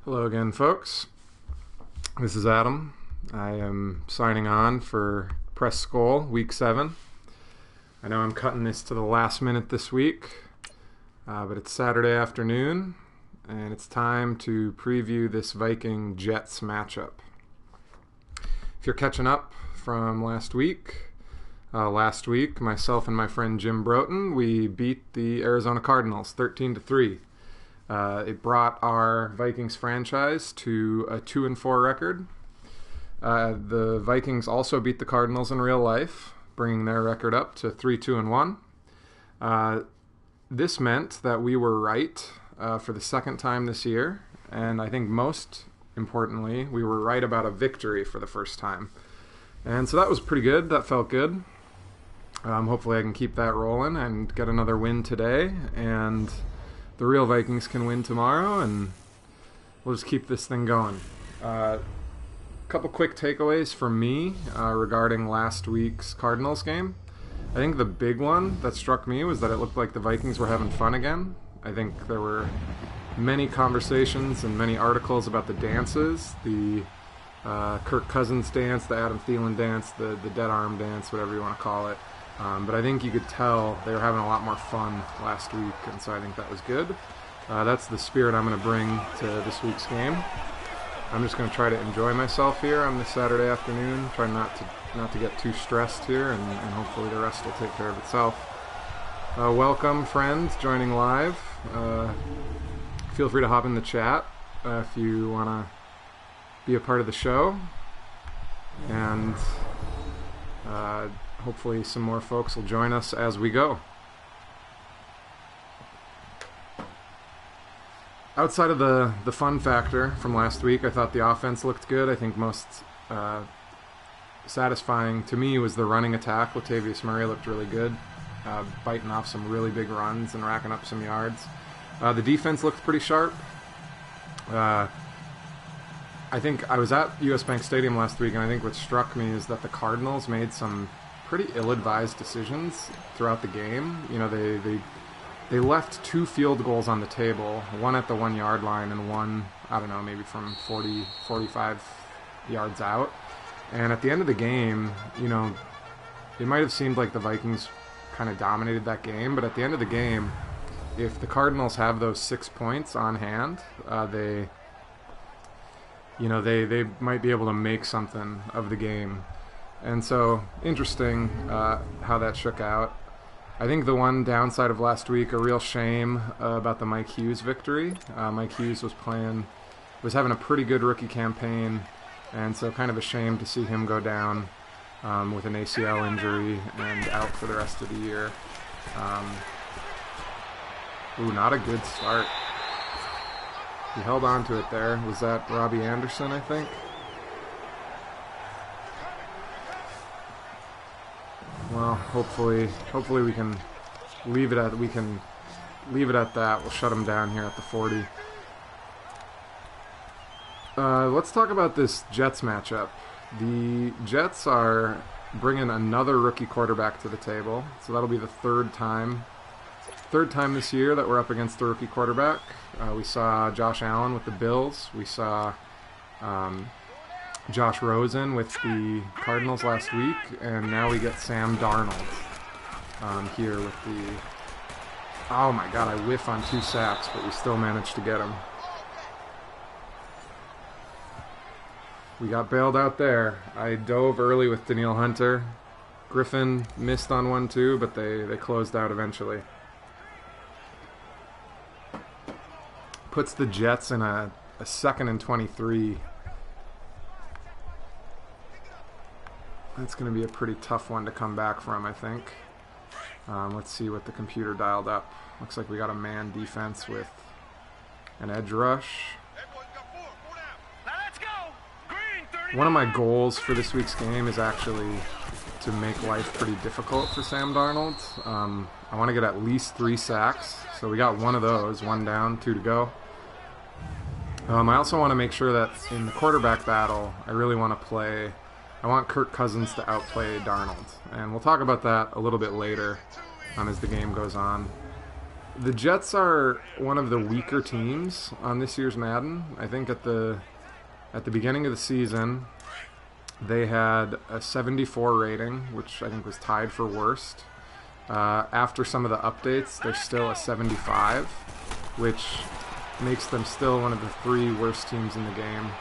Hello again, folks. This is Adam. I am signing on for Press Skol, Week 7. I know I'm cutting this to the last minute this week, but it's Saturday afternoon, and it's time to preview this Viking-Jets matchup. If you're catching up from last week, myself and my friend Jim Broughton, we beat the Arizona Cardinals 13-3. It brought our Vikings franchise to a 2-4 record. The Vikings also beat the Cardinals in real life, bringing their record up to 3-2-1. This meant that we were right for the second time this year, and I think most importantly, we were right about a victory for the first time. And so that was pretty good. That felt good. Hopefully I can keep that rolling and get another win today, and the real Vikings can win tomorrow, and we'll just keep this thing going. A couple quick takeaways from me regarding last week's Cardinals game. I think the big one that struck me was that it looked like the Vikings were having fun again. I think there were many conversations and many articles about the dances, the Kirk Cousins dance, the Adam Thielen dance, the dead arm dance, whatever you want to call it. But I think you could tell they were having a lot more fun last week, and so I think that was good. That's the spirit I'm going to bring to this week's game. I'm just going to try to enjoy myself here on this Saturday afternoon, try not to get too stressed here, and hopefully the rest will take care of itself. Welcome, friends, joining live. Feel free to hop in the chat if you want to be a part of the show, and hopefully some more folks will join us as we go. Outside of the fun factor from last week, I thought the offense looked good. I think most satisfying to me was the running attack. Latavius Murray looked really good, biting off some really big runs and racking up some yards. The defense looked pretty sharp. I think I was at US Bank Stadium last week, and I think what struck me is that the Cardinals made some pretty ill-advised decisions throughout the game. You know, they left 2 field goals on the table, one at the 1-yard line and one, I don't know, maybe from 40, 45 yards out. And at the end of the game, you know, it might have seemed like the Vikings kind of dominated that game, but at the end of the game, if the Cardinals have those 6 points on hand, they might be able to make something of the game. And so, interesting how that shook out. I think the one downside of last week, a real shame about the Mike Hughes victory. Mike Hughes was having a pretty good rookie campaign, and so kind of a shame to see him go down with an ACL injury and out for the rest of the year. Not a good start. He held on to it there. Was that Robbie Anderson, I think? Well, hopefully we can leave it at that. We'll shut him down here at the 40. Let's talk about this Jets matchup. The Jets are bringing another rookie quarterback to the table, so that'll be the third time this year that we're up against a rookie quarterback. We saw Josh Allen with the Bills. We saw Josh Rosen with the Cardinals last week, and now we get Sam Darnold here with the... Oh my god, I whiff on 2 sacks, but we still managed to get him. We got bailed out there. I dove early with Danielle Hunter. Griffin missed on one too, but they closed out eventually. Puts the Jets in a 2nd and 23. That's going to be a pretty tough one to come back from, I think. Let's see what the computer dialed up. Looks like we got a man defense with an edge rush. One of my goals for this week's game is actually to make life pretty difficult for Sam Darnold. I want to get at least 3 sacks. So we got one of those, 1 down, 2 to go. I also want to make sure that in the quarterback battle, I want Kirk Cousins to outplay Darnold. And we'll talk about that a little bit later as the game goes on. The Jets are one of the weaker teams on this year's Madden. I think at the beginning of the season, they had a 74 rating, which I think was tied for worst. After some of the updates, they're still a 75, which makes them still one of the 3 worst teams in the game.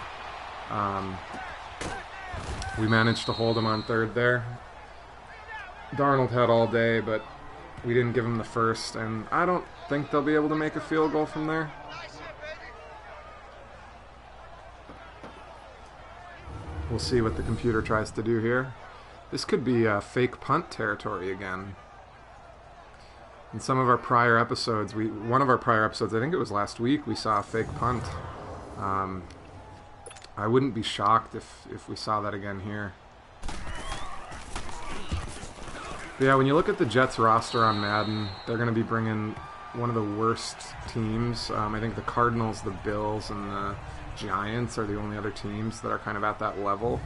We managed to hold them on third there. Darnold had all day, but we didn't give him the first, and I don't think they'll be able to make a field goal from there. We'll see what the computer tries to do here. This could be fake punt territory again. In some of our prior episodes, one of our prior episodes, I think it was last week, we saw a fake punt. I wouldn't be shocked if we saw that again here. But yeah, when you look at the Jets roster on Madden, they're going to be bringing one of the worst teams. I think the Cardinals, the Bills, and the Giants are the only other teams that are kind of at that level.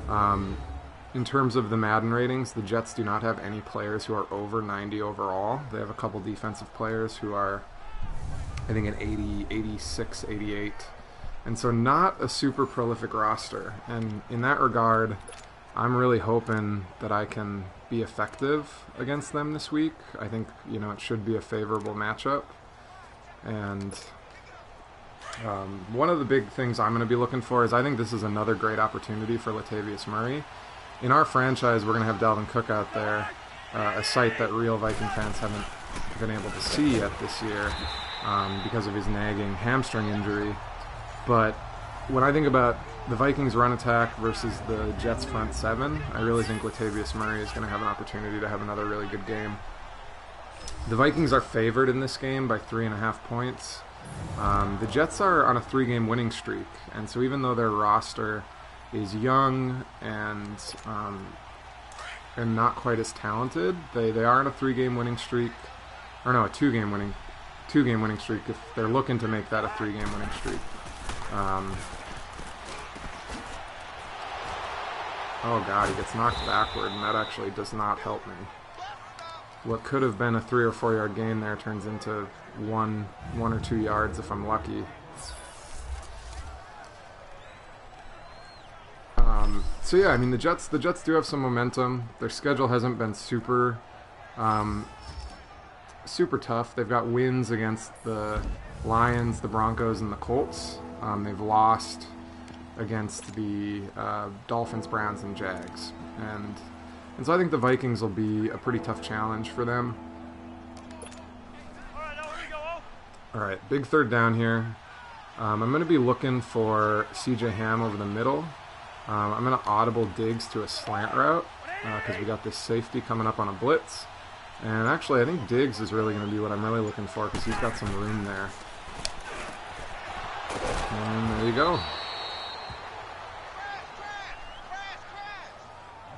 In terms of the Madden ratings, the Jets do not have any players who are over 90 overall. They have a couple defensive players who are, I think, an 80, 86, 88. And so not a super prolific roster. And in that regard, I'm really hoping that I can be effective against them this week. I think, it should be a favorable matchup. And one of the big things I'm going to be looking for is I think this is another great opportunity for Latavius Murray. In our franchise, we're going to have Dalvin Cook out there, a sight that real Viking fans haven't been able to see yet this year because of his nagging hamstring injury. But when I think about the Vikings' run attack versus the Jets' front 7, I really think Latavius Murray is going to have an opportunity to have another really good game. The Vikings are favored in this game by 3.5 points. The Jets are on a 3-game winning streak, and so even though their roster is young and not quite as talented, they are on a 3-game winning streak, or no, a 2-game winning streak if they're looking to make that a 3-game winning streak. Oh god, he gets knocked backward, and that actually does not help me. What could have been a 3 or 4 yard gain there turns into one or 2 yards if I'm lucky. So yeah, I mean the Jets do have some momentum. Their schedule hasn't been super tough. They've got wins against the Lions, the Broncos, and the Colts. They've lost against the Dolphins, Browns, and Jags. And so I think the Vikings will be a pretty tough challenge for them. Alright, big third down here. I'm going to be looking for CJ Ham over the middle. I'm going to audible Diggs to a slant route because we got this safety coming up on a blitz. And actually, I think Diggs is really going to be what I'm really looking for because he's got some room there. And there you go.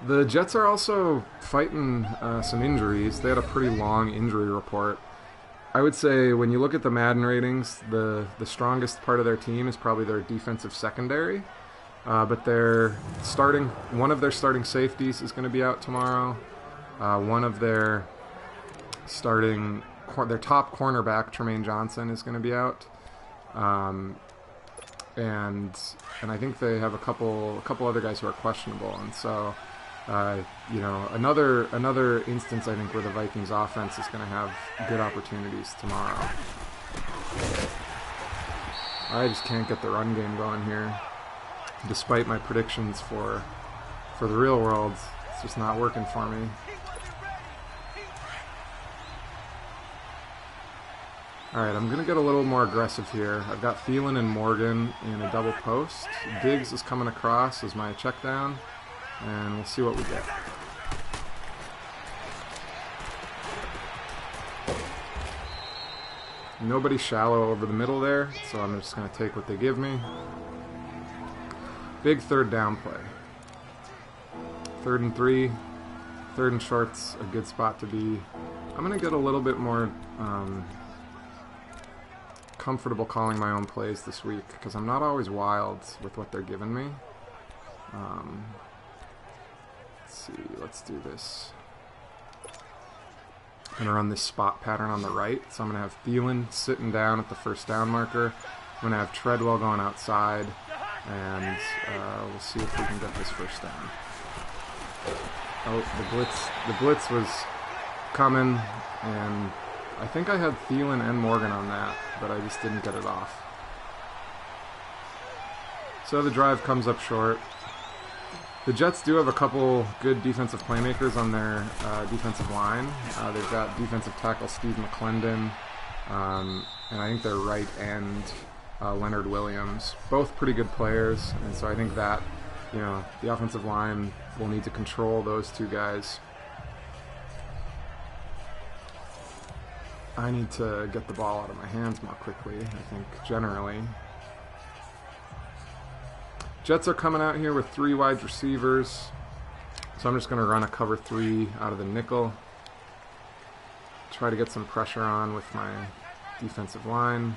The Jets are also fighting some injuries. They had a pretty long injury report. I would say when you look at the Madden ratings, the strongest part of their team is probably their defensive secondary. But one of their starting safeties is going to be out tomorrow. One of their top cornerback, Tremaine Johnson, is going to be out. And I think they have a couple other guys who are questionable. And so, another instance I think where the Vikings offense is going to have good opportunities tomorrow. I just can't get the run game going here. Despite my predictions for the real world, it's just not working for me. Alright, I'm going to get a little more aggressive here. I've got Thielen and Morgan in a double post. Diggs is coming across as my check down, and we'll see what we get. Nobody shallow over the middle there, so I'm just going to take what they give me. Big third down play. 3rd and 3. 3rd and short's a good spot to be. I'm going to get a little bit more comfortable calling my own plays this week because I'm not always wild with what they're giving me. Let's see. Let's do this. going to run this spot pattern on the right. So I'm going to have Thielen sitting down at the first down marker. I'm going to have Treadwell going outside, and we'll see if we can get this first down. Oh, the blitz was coming, and I think I had Thielen and Morgan on that, but I just didn't get it off. So the drive comes up short. The Jets do have a couple good defensive playmakers on their defensive line. They've got defensive tackle Steve McClendon, and I think their right end, Leonard Williams. Both pretty good players, and so I think that, the offensive line will need to control those two guys. I need to get the ball out of my hands more quickly, I think, generally. Jets are coming out here with 3 wide receivers, so I'm just going to run a cover 3 out of the nickel. Try to get some pressure on with my defensive line.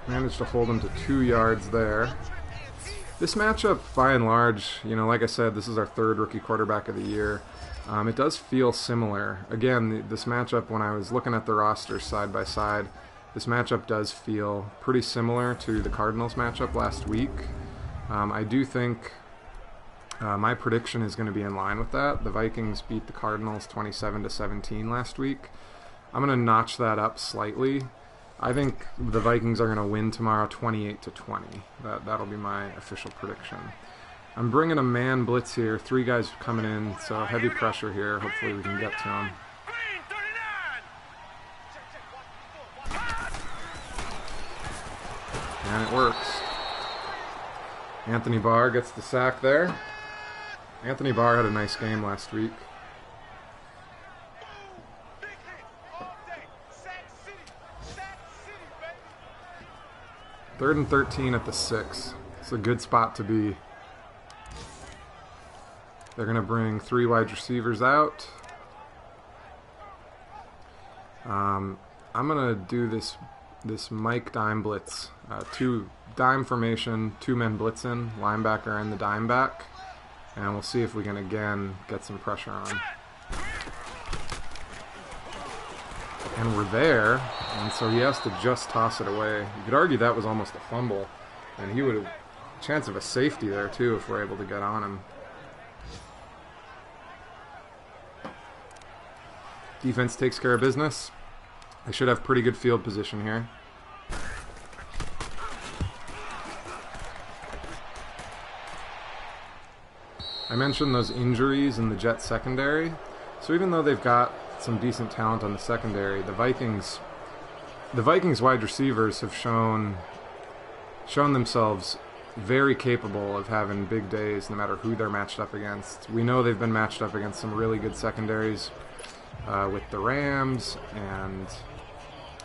Managed to hold him to 2 yards there. This matchup, by and large, like I said, this is our 3rd rookie quarterback of the year. It does feel similar. Again, this matchup, when I was looking at the rosters side by side, this matchup does feel pretty similar to the Cardinals matchup last week. I do think my prediction is going to be in line with that. The Vikings beat the Cardinals 27-17 last week. I'm going to notch that up slightly. I think the Vikings are going to win tomorrow 28-20. That'll be my official prediction. I'm bringing a man blitz here. 3 guys coming in, so heavy pressure here. Hopefully we can get to him. And it works. Anthony Barr gets the sack there. Anthony Barr had a nice game last week. Third and 13 at the 6. It's a good spot to be. They're going to bring 3 wide receivers out. I'm going to do this Mike dime blitz. 2 dime formation, 2 men blitzing, linebacker and the dime back. And we'll see if we can again get some pressure on. And we're there, and so he has to just toss it away. You could argue that was almost a fumble, and he would have a chance of a safety there too if we're able to get on him. Defense takes care of business. They should have pretty good field position here. I mentioned those injuries in the Jets secondary, so even though they've got some decent talent on the secondary, the Vikings wide receivers have shown themselves very capable of having big days no matter who they're matched up against. We know they've been matched up against some really good secondaries with the Rams and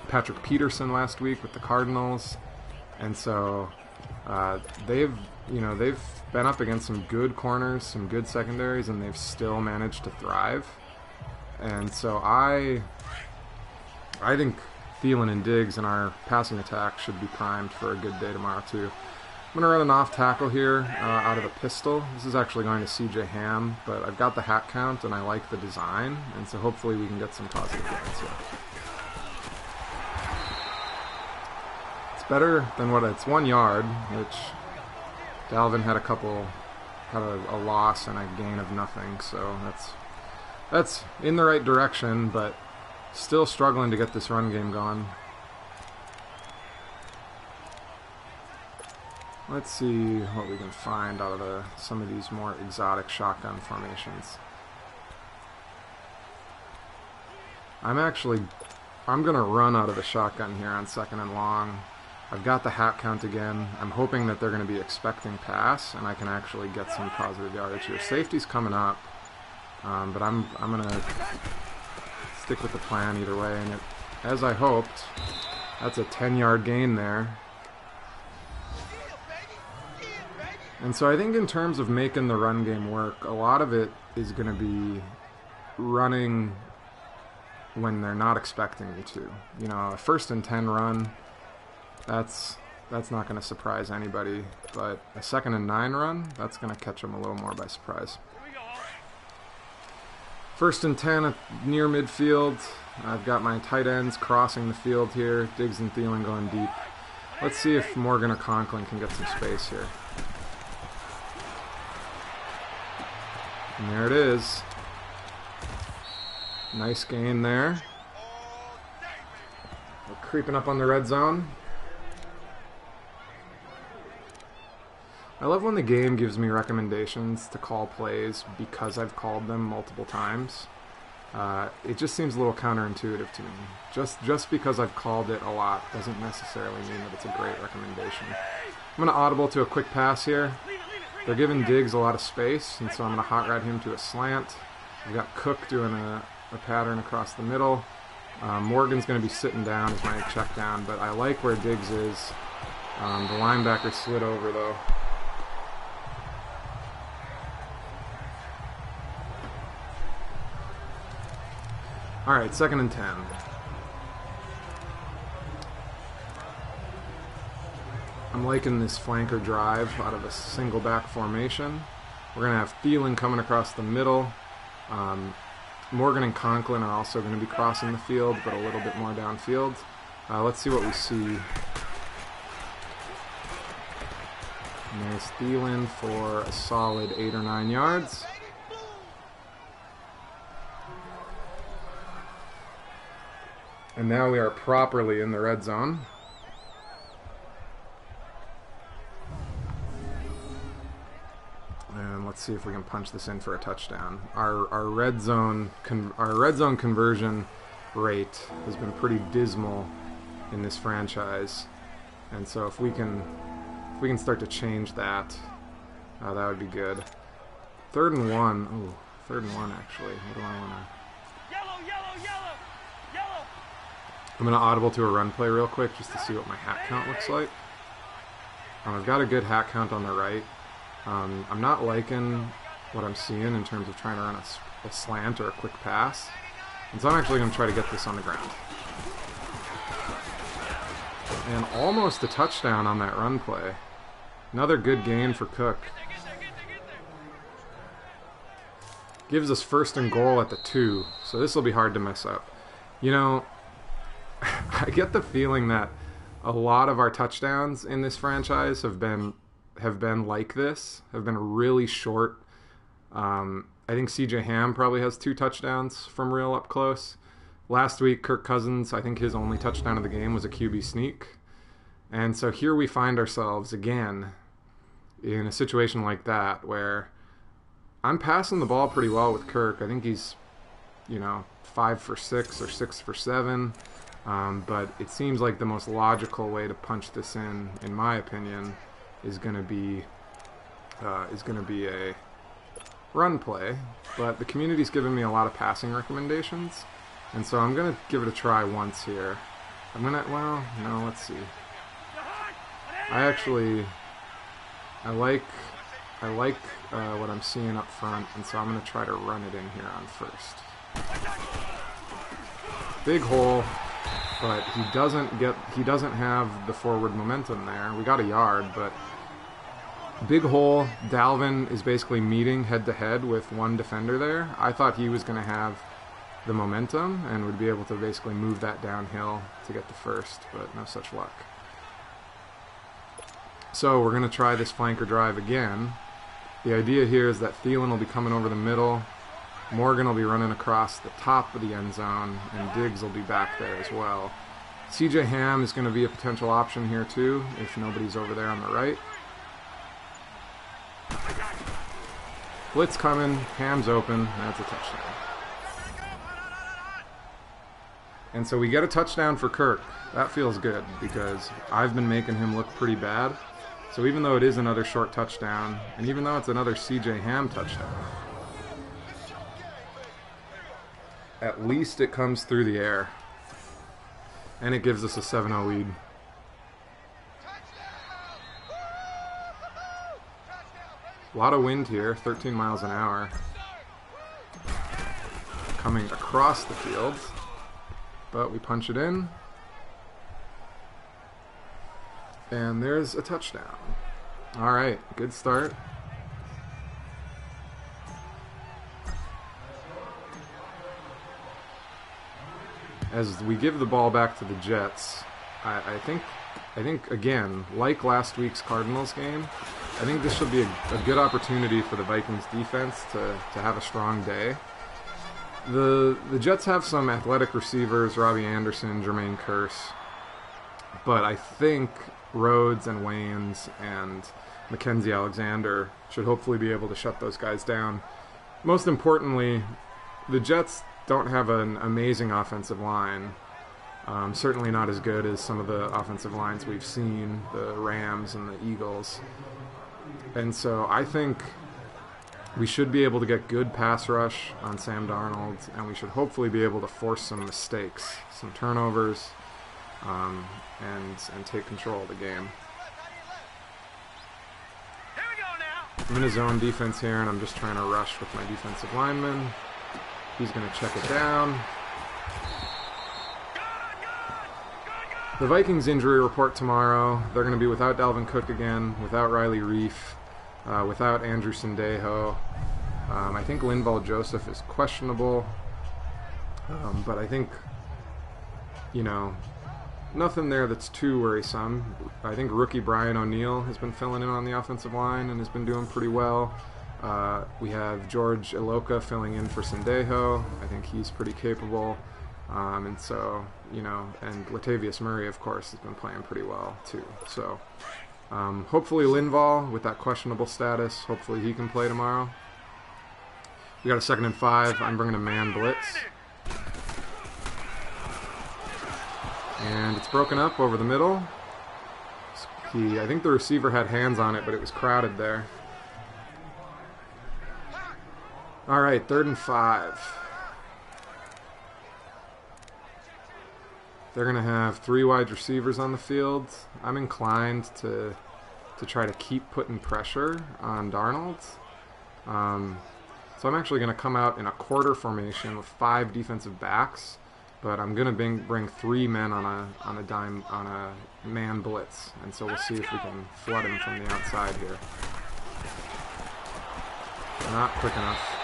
Patrick Peterson last week with the Cardinals, and so they've been up against some good corners, some good secondaries, and they've still managed to thrive. And so I think Thielen and Diggs in our passing attack should be primed for a good day tomorrow too. I'm going to run an off tackle here out of the pistol. This is actually going to CJ Ham, but I've got the hat count and I like the design, and so hopefully we can get some positive yards here. It's better than it's 1 yard, which Dalvin had a loss and a gain of nothing, so that's in the right direction, but still struggling to get this run game going. Let's see what we can find out of some of these more exotic shotgun formations. I'm going to run out of the shotgun here on 2nd and long. I've got the hat count again. I'm hoping that they're going to be expecting pass, and I can actually get some positive yardage here. Safety's coming up. But I'm going to stick with the plan either way, and as I hoped, that's a 10-yard gain there. And so I think in terms of making the run game work, a lot of it is going to be running when they're not expecting you to. A 1st and 10 run, That's not going to surprise anybody, but a 2nd and 9 run, that's going to catch them a little more by surprise. 1st and 10 at near midfield. I've got my tight ends crossing the field here. Diggs and Thielen going deep. Let's see if Morgan or Conklin can get some space here. And there it is. Nice gain there. We're creeping up on the red zone. I love when the game gives me recommendations to call plays because I've called them multiple times. It just seems a little counterintuitive to me. Just because I've called it a lot doesn't necessarily mean that it's a great recommendation. I'm going to audible to a quick pass here. They're giving Diggs a lot of space, and so I'm going to hot ride him to a slant. We've got Cook doing a pattern across the middle. Morgan's going to be sitting down as my check down, but I like where Diggs is. The linebacker slid over, though. Alright, 2nd and 10. I'm liking this flanker drive out of a single back formation. We're going to have Thielen coming across the middle. Morgan and Conklin are also going to be crossing the field, but a little bit more downfield. Let's see what we see. And there's Thielen for a solid 8 or 9 yards. And now we are properly in the red zone. And let's see if we can punch this in for a touchdown. Our red zone conversion rate has been pretty dismal in this franchise, and so if we can start to change that, that would be good. 3rd and 1. Ooh, 3rd and 1 actually. What do I want to? I'm going to audible to a run play real quick just to see what my hat count looks like. I've got a good hat count on the right. I'm not liking what I'm seeing in terms of trying to run a slant or a quick pass. And so I'm actually going to try to get this on the ground. And almost a touchdown on that run play. Another good gain for Cook. Gives us 1st and goal at the 2, so this will be hard to mess up. You know, I get the feeling that a lot of our touchdowns in this franchise have been like this, have been really short. I think CJ Ham probably has 2 touchdowns from real up close. Last week, Kirk Cousins, I think his only touchdown of the game was a QB sneak. And so here we find ourselves again in a situation like that where I'm passing the ball pretty well with Kirk. I think he's, 5 for 6 or 6 for 7. But it seems like the most logical way to punch this in my opinion, is going to be a run play. But the community's given me a lot of passing recommendations, and so I'm going to give it a try once here. Let's see. I like what I'm seeing up front, and so I'm going to try to run it in here on 1st. Big hole. But he doesn't have the forward momentum there. We got a yard, but big hole. Dalvin is basically meeting head-to-head with one defender there. I thought he was going to have the momentum and would be able to basically move that downhill to get the 1st, but no such luck. So we're going to try this flanker drive again. The idea here is that Thielen will be coming over the middle. Morgan will be running across the top of the end zone, and Diggs will be back there as well. CJ Ham is going to be a potential option here too, if nobody's over there on the right. Blitz coming, Ham's open, that's a touchdown. And so we get a touchdown for Kirk. That feels good, because I've been making him look pretty bad. So even though it is another short touchdown, and even though it's another CJ Ham touchdown, at least it comes through the air. And it gives us a 7-0 lead. A lot of wind here, 13 miles an hour. Coming across the field. But we punch it in. And there's a touchdown. All right, good start. As we give the ball back to the Jets, I think again, like last week's Cardinals game, I think this should be a good opportunity for the Vikings defense to have a strong day. The Jets have some athletic receivers, Robbie Anderson, Jermaine Kearse, but I think Rhodes and Waynes and Mackenzie Alexander should hopefully be able to shut those guys down. Most importantly, the Jets don't have an amazing offensive line. Certainly not as good as some of the offensive lines we've seen, the Rams and the Eagles. And so I think we should be able to get good pass rush on Sam Darnold, and we should hopefully be able to force some mistakes, some turnovers, and take control of the game. I'm in a zone defense here, and I'm just trying to rush with my defensive lineman. He's going to check it down. The Vikings injury report tomorrow, they're going to be without Dalvin Cook again, without Riley Reif, without Andrew Sendejo. I think Linval Joseph is questionable, but I think, nothing there that's too worrisome. I think rookie Brian O'Neill has been filling in on the offensive line and has been doing pretty well. We have George Iloka filling in for Sendejo. I think he's pretty capable. And so, and Latavius Murray, of course, has been playing pretty well, too. So, hopefully Linval, with that questionable status, hopefully he can play tomorrow. We got a 2nd and 5. I'm bringing a man blitz. And it's broken up over the middle. I think the receiver had hands on it, but it was crowded there. All right, 3rd and 5. They're going to have 3 wide receivers on the field. I'm inclined to try to keep putting pressure on Darnold. So I'm actually going to come out in a quarter formation with 5 defensive backs, but I'm going to bring 3 men on a man blitz, and so we'll see if we can flood him from the outside here. Not quick enough.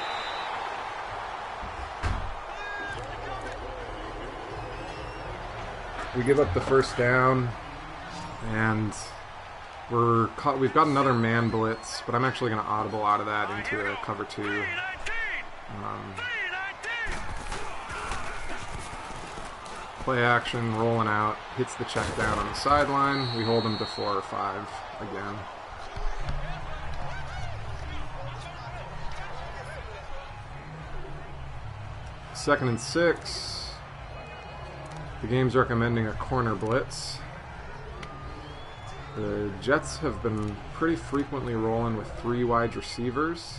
We give up the first down, and we've got another man blitz, but I'm actually going to audible out of that into a cover 2. Play action, rolling out, hits the check down on the sideline. We hold him to 4 or 5 again. Second and 6. The game's recommending a corner blitz. The Jets have been pretty frequently rolling with 3 wide receivers.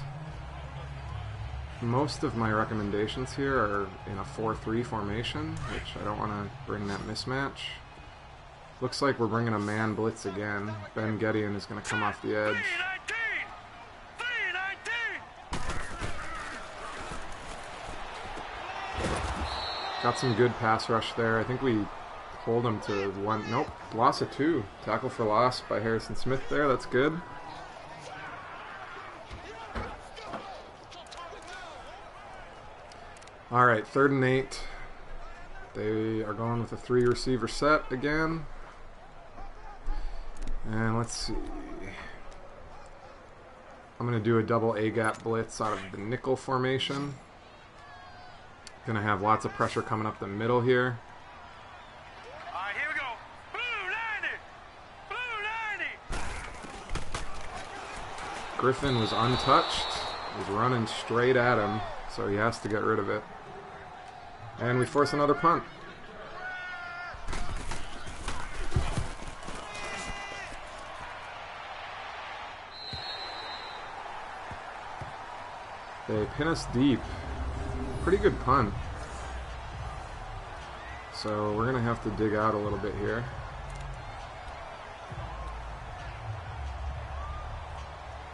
Most of my recommendations here are in a 4-3 formation, which I don't want to bring that mismatch. Looks like we're bringing a man blitz again. Ben Gedeon is going to come off the edge. Got some good pass rush there. I think we hold him to 1. Nope, loss of 2. Tackle for loss by Harrison Smith there. That's good. All right, 3rd and 8. They are going with a 3 receiver set again. And let's see. I'm going to do a double A-gap blitz out of the nickel formation. Going to have lots of pressure coming up the middle here. All right, here we go. Blue 90. Blue 90. Griffin was untouched. He's running straight at him, so he has to get rid of it. And we force another punt. They pin us deep. Pretty good punt. So we're going to have to dig out a little bit here.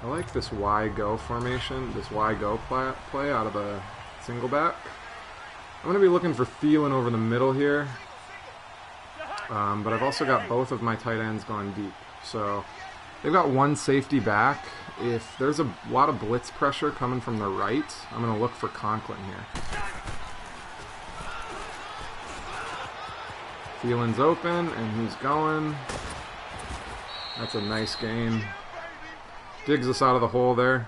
I like this Y-go formation, this Y-go play out of a single back. I'm going to be looking for Thielen over the middle here. But I've also got both of my tight ends going deep. So they've got one safety back. If there's a lot of blitz pressure coming from the right, I'm going to look for Conklin here. Thielen's open, and he's going. That's a nice gain. Digs us out of the hole there.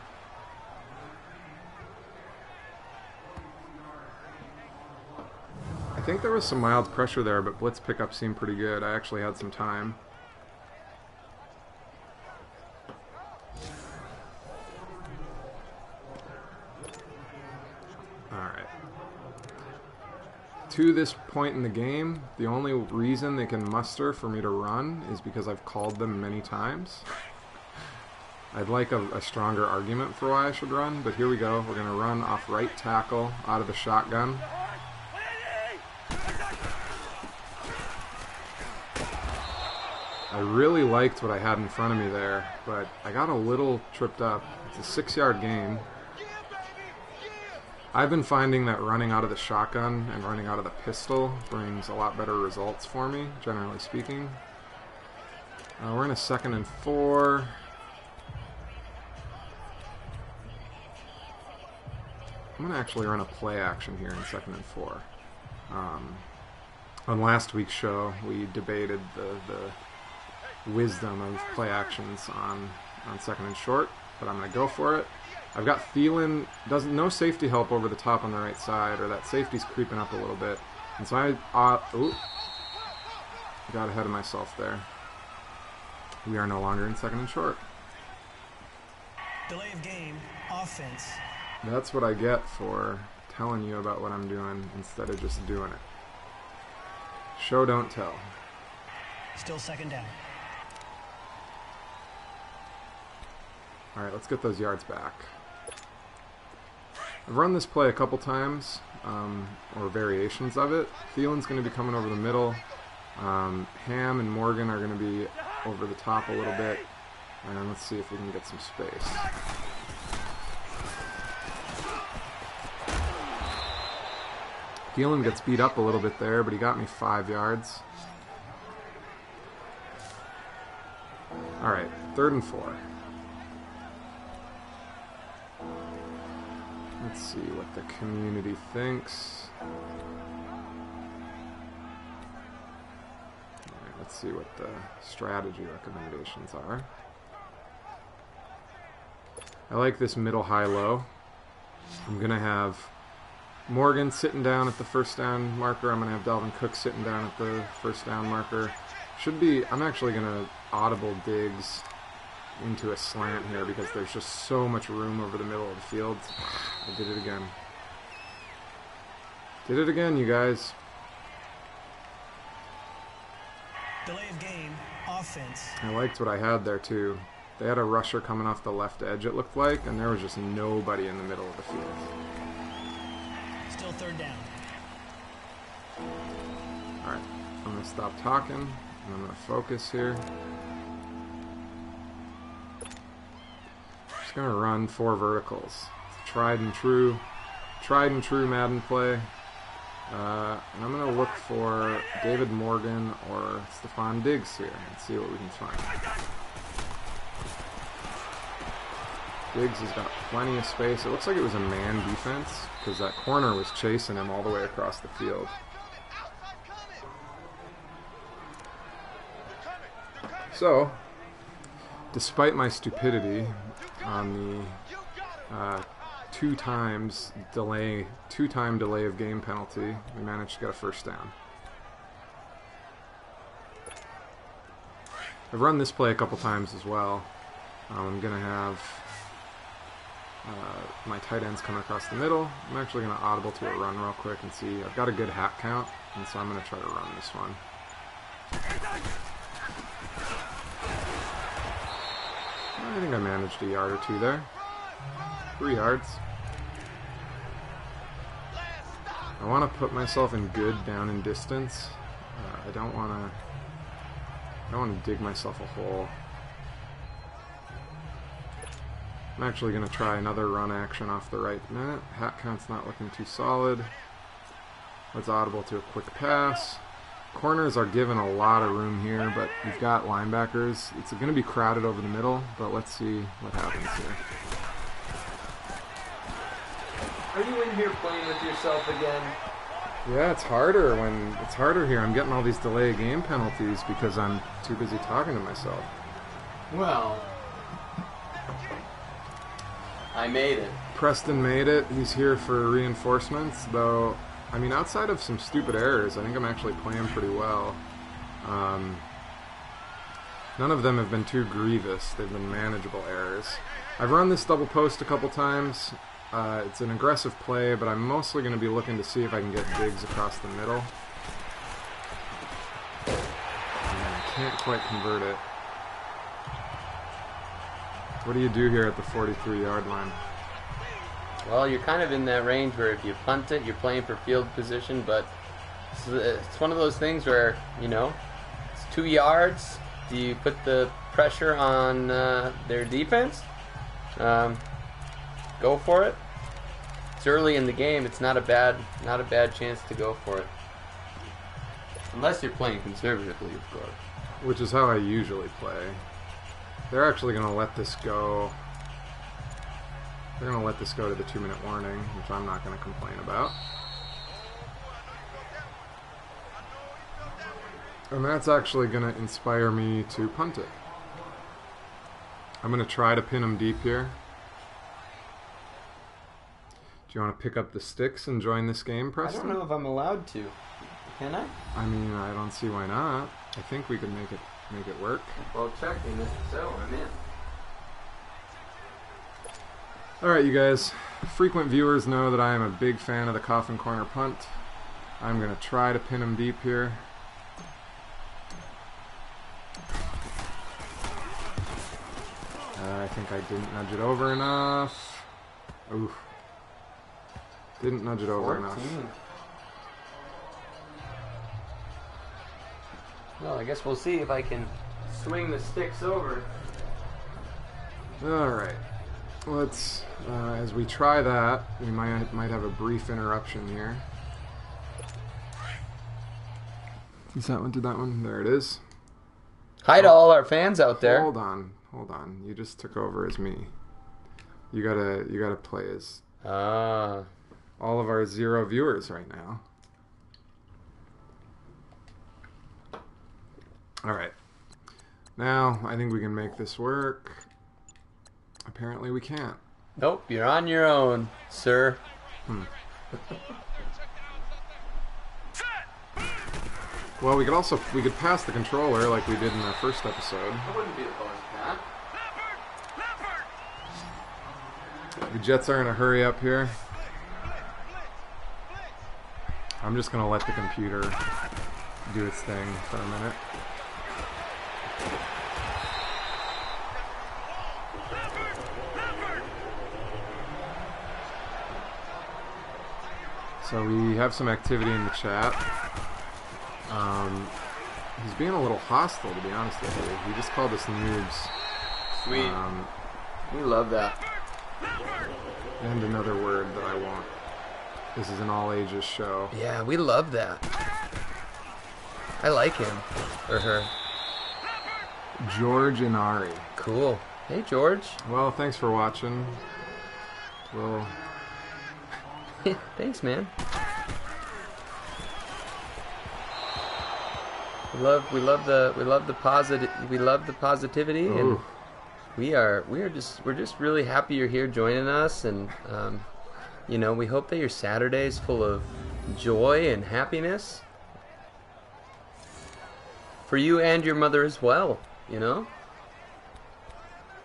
I think there was some mild pressure there, but blitz pickup seemed pretty good. I actually had some time. Alright. To this point in the game, the only reason they can muster for me to run is because I've called them many times. I'd like a stronger argument for why I should run, but here we go. We're going to run off right tackle out of the shotgun. I really liked what I had in front of me there, but I got a little tripped up. It's a 6-yard gain. I've been finding that running out of the shotgun and running out of the pistol brings a lot better results for me, generally speaking. We're in a 2nd and 4. I'm going to actually run a play action here in 2nd and 4. On last week's show, we debated the wisdom of play actions on 2nd and short, but I'm going to go for it. I've got Thielen, no safety help over the top on the right side, or that safety's creeping up a little bit. And so I got ahead of myself there. We are no longer in 2nd and short. Delay of game, offense. That's what I get for telling you about what I'm doing instead of just doing it. Show, don't tell. Still 2nd down. Alright, let's get those yards back. I've run this play a couple times, or variations of it. Thielen's going to be coming over the middle. Ham and Morgan are going to be over the top a little bit. And let's see if we can get some space. Thielen gets beat up a little bit there, but he got me 5 yards. Alright, 3rd and 4. Let's see what the community thinks. Alright, let's see what the strategy recommendations are. I like this middle high-low. I'm going to have Morgan sitting down at the 1st down marker. I'm going to have Dalvin Cook sitting down at the 1st down marker. I'm actually going to audible Diggs into a slant here because there's just so much room over the middle of the field. I did it again. Did it again, you guys. Delay of game, offense. I liked what I had there too. They had a rusher coming off the left edge, it looked like, and there was just nobody in the middle of the field. Still 3rd down. Alright, I'm going to stop talking, and I'm going to focus here. Just going to run 4 verticals. Tried and true Madden play. And I'm going to look for David Morgan or Stephon Diggs here and see what we can find. Diggs has got plenty of space. It looks like it was a man defense because that corner was chasing him all the way across the field. So, despite my stupidity on the two-time delay of game penalty, we managed to get a 1st down. I've run this play a couple times as well. I'm going to have my tight ends coming across the middle. I'm actually going to audible to a run real quick and see. I've got a good hat count, and so I'm going to try to run this one. I think I managed a yard or 2 there. 3 yards. I want to put myself in good down and distance. I don't want to dig myself a hole. I'm actually going to try another run action off the right minute. Hat count's not looking too solid. Let's audible to a quick pass. Corners are given a lot of room here, but you've got linebackers. It's going to be crowded over the middle, but let's see what happens here. Are you in here playing with yourself again? Yeah, it's harder here. I'm getting all these delay of game penalties because I'm too busy talking to myself. Well, I made it. Preston made it. He's here for reinforcements, though. I mean, outside of some stupid errors, I think I'm actually playing pretty well. None of them have been too grievous. They've been manageable errors. I've run this double post a couple times. It's an aggressive play, but I'm mostly going to be looking to see if I can get digs across the middle. And I can't quite convert it. What do you do here at the 43-yard line? Well, you're kind of in that range where if you punt it, you're playing for field position, but it's one of those things where, you know, it's 2 yards. Do you put the pressure on their defense? Go for it. It's early in the game. It's not a bad chance to go for it. Unless you're playing conservatively, of course. Which is how I usually play. They're actually going to let this go. They're going to let this go to the 2-minute warning, which I'm not going to complain about. And that's actually going to inspire me to punt it. I'm going to try to pin him deep here. Do you want to pick up the sticks and join this game, Preston? I don't know if I'm allowed to. Can I? I mean, I don't see why not. I think we could make it work. Well, check me, Mr. So, I'm in. Alright, you guys. Frequent viewers know that I am a big fan of the coffin corner punt. I'm going to try to pin him deep here. I think I didn't nudge it over enough. Oof. Didn't nudge it over 14. enough. Well, I guess we'll see if I can swing the sticks over. Alright. Let's, as we try that, we might have a brief interruption here. Is that one? Did that one? There it is. Hi to all our fans out there. Hold on. You just took over as me. You gotta play as all of our 0 viewers right now. Alright. Now, I think we can make this work. Apparently we can't. Nope, you're on your own, sir. Well, we could pass the controller like we did in our first episode. That wouldn't be opposed to that. The Jets are in a hurry up here. I'm just going to let the computer do its thing for a minute. So we have some activity in the chat. He's being a little hostile, to be honest with you. He just called us noobs. Sweet. We love that. And another word that I won't. This is an all-ages show. Yeah, we love that. I like him. Or her. George Inari. Cool. Hey, George. Well, thanks for watching. Well, thanks, man. We love the positivity, and we're just really happy you're here joining us, and you know, we hope that your Saturday is full of joy and happiness for you and your mother as well. You know.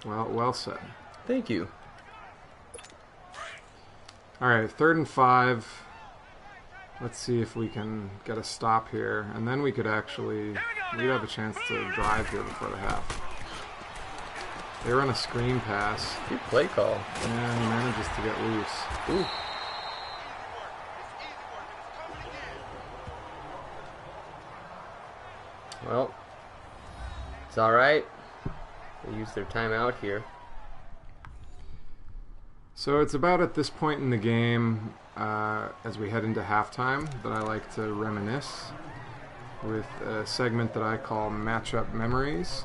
well said. Thank you. All right, 3rd and 5. Let's see if we can get a stop here, and then we could we'd have a chance to drive here before the half. They run a screen pass. Good play call. And he manages to get loose. Ooh. Well, it's all right. They use their timeout here. So it's about at this point in the game, as we head into halftime, that I like to reminisce. with a segment that I call Matchup Memories.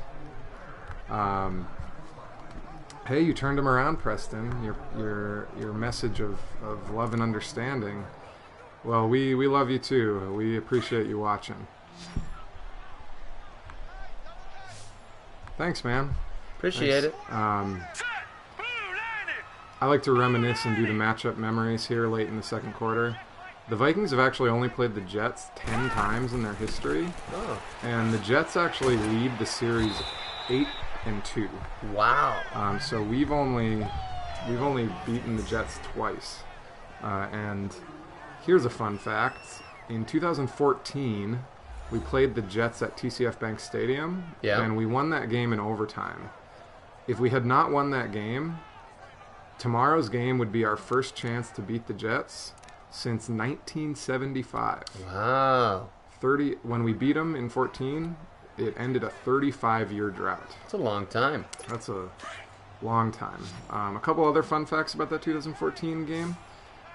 Hey, you turned him around, Preston. Your message of love and understanding. Well, we love you too. We appreciate you watching. Thanks, man. Appreciate Thanks. it. I like to reminisce and do the matchup memories here late in the second quarter. The Vikings have actually only played the Jets 10 times in their history. Oh. And the Jets actually lead the series 8-2. Wow. So we've only beaten the Jets twice. And here's a fun fact. In 2014, we played the Jets at TCF Bank Stadium, and we won that game in overtime. If we had not won that game, tomorrow's game would be our first chance to beat the Jets since 1975. Wow. When we beat them in 14, it ended a 35-year drought. That's a long time. That's a long time. A couple other fun facts about that 2014 game.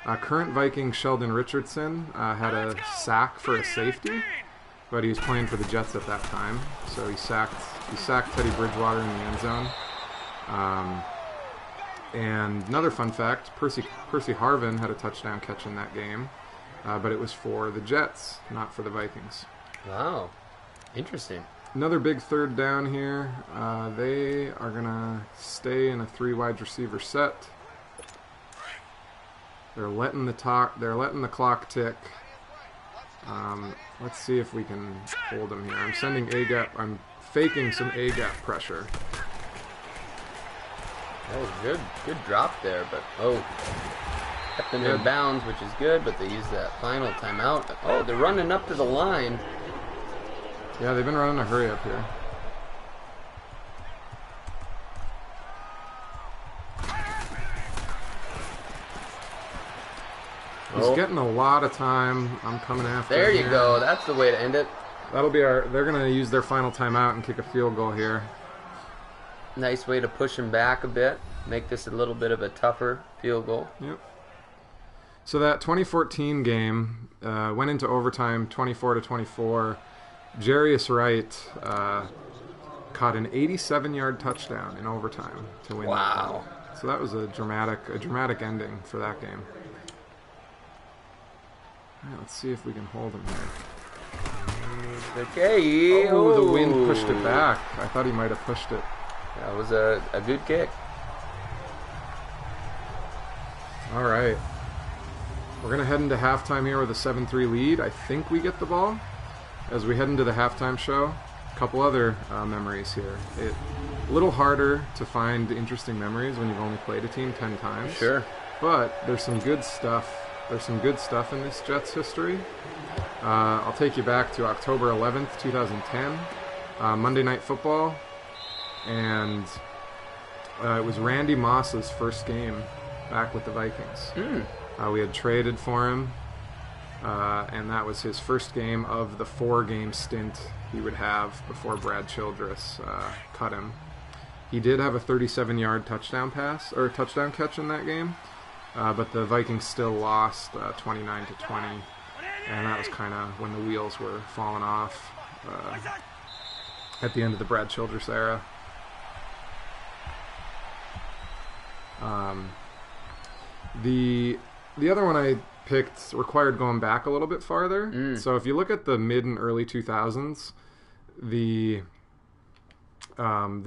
Current Viking Sheldon Richardson had a sack for a safety, but he was playing for the Jets at that time, so he sacked Teddy Bridgewater in the end zone. And another fun fact, Percy Harvin had a touchdown catch in that game, but it was for the Jets, not for the Vikings. Wow. Interesting. Another big third down here. They are going to stay in a 3 wide receiver set. They're letting the clock tick. Let's see if we can hold them here. I'm faking some A-gap pressure. That was good drop there, but kept them in bounds, which is good, but they used that final timeout. Oh, they're running up to the line. Yeah, they've been running a hurry up here. He's getting a lot of time. I'm coming after him. There you go. That's the way to end it. That'll be they're going to use their final timeout and kick a field goal here. Nice way to push him back a bit. Make this a little bit of a tougher field goal. Yep. So that 2014 game went into overtime 24-24. Jarius Wright caught an 87-yard touchdown in overtime to win. Wow. That game. So that was a dramatic ending for that game. All right, let's see if we can hold him here. Okay. Oh, the wind pushed it back. I thought he might have pushed it. That was a good kick. All right. We're going to head into halftime here with a 7-3 lead. I think we get the ball. As we head into the halftime show, a couple other memories here. A little harder to find interesting memories when you've only played a team 10 times. Sure. But there's some good stuff. There's some good stuff in this Jets history. I'll take you back to October 11th, 2010. Monday Night Football. And it was Randy Moss's first game back with the Vikings. We had traded for him, and that was his first game of the 4-game stint he would have before Brad Childress cut him. He did have a 37-yard touchdown catch in that game, but the Vikings still lost 29-20, and that was kind of when the wheels were falling off at the end of the Brad Childress era. The other one I picked required going back a little bit farther. So if you look at the mid and early 2000s, the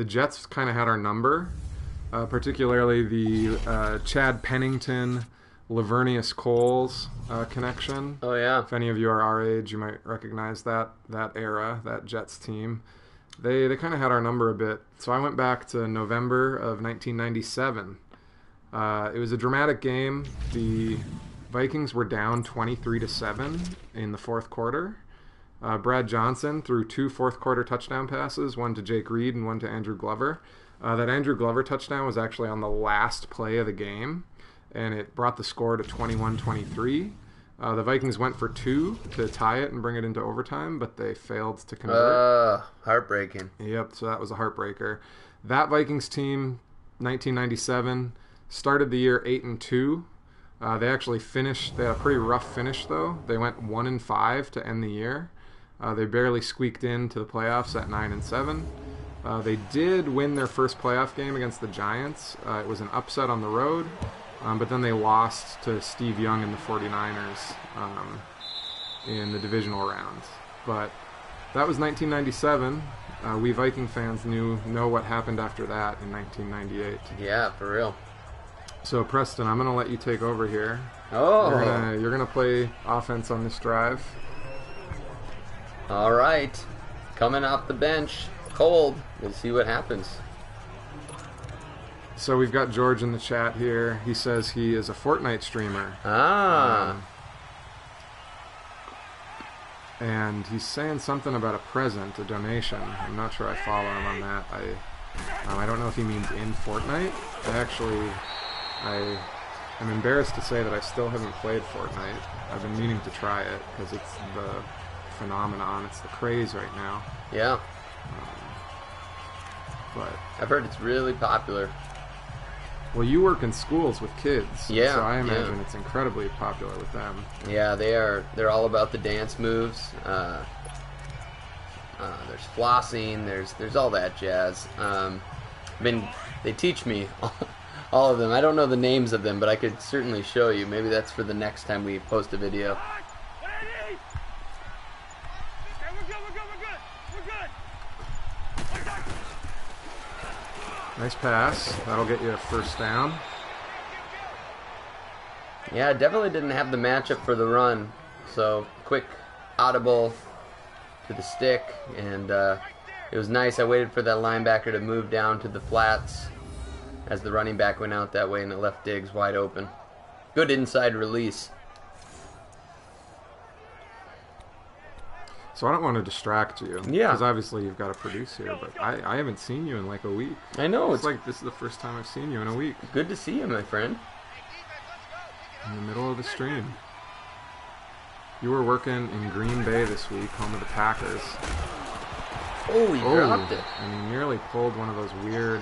Jets kind of had our number, particularly the Chad Pennington, Lavernius Coles connection. Oh, yeah. If any of you are our age, you might recognize that era, that Jets team. They kind of had our number a bit. So I went back to November of 1997. It was a dramatic game. The Vikings were down 23-7 in the fourth quarter. Brad Johnson threw 2 fourth-quarter touchdown passes, one to Jake Reed and one to Andrew Glover. That Andrew Glover touchdown was actually on the last play of the game, and it brought the score to 21-23. The Vikings went for 2 to tie it and bring it into overtime, but they failed to convert. Heartbreaking. Yep, so that was a heartbreaker. That Vikings team, 1997, started the year 8-2. They actually finished. They had a pretty rough finish, though. They went 1-5 to end the year. They barely squeaked into the playoffs at 9-7. They did win their first playoff game against the Giants. It was an upset on the road, but then they lost to Steve Young and the 49ers in the divisional round. But that was 1997. We Viking fans know what happened after that in 1998. Yeah, for real. So Preston, I'm gonna let you take over here. Oh, You're gonna play offense on this drive. all right. Coming off the bench, cold. We'll see what happens. So we've got George in the chat here. He says he is a Fortnite streamer. And he's saying something about a present, a donation. I'm not sure I follow him on that. I don't know if he means in Fortnite. I'm embarrassed to say that I still haven't played Fortnite. I've been meaning to try it because it's the phenomenon. It's the craze right now. Yeah. But I've heard it's really popular. well, you work in schools with kids, Yeah, so I imagine yeah. it's incredibly popular with them. Yeah, they're all about the dance moves. There's flossing. There's all that jazz. They teach me all of them. I don't know the names of them, but I could certainly show you. Maybe that's for the next time we post a video. Okay, we're good. Nice pass. That'll get you a first down. Yeah, I definitely didn't have the matchup for the run. So quick audible to the stick, and it was nice. I waited for that linebacker to move down to the flats as the running back went out that way, and it left Diggs wide open. Good inside release. So I don't want to distract you. Yeah. Because obviously you've got to produce here, but I haven't seen you in like a week. I know, It's like this is the first time I've seen you in a week. good to see you, my friend. In the middle of the stream. You were working in Green Bay this week, home of the Packers. Oh, he dropped it. And you nearly pulled one of those weird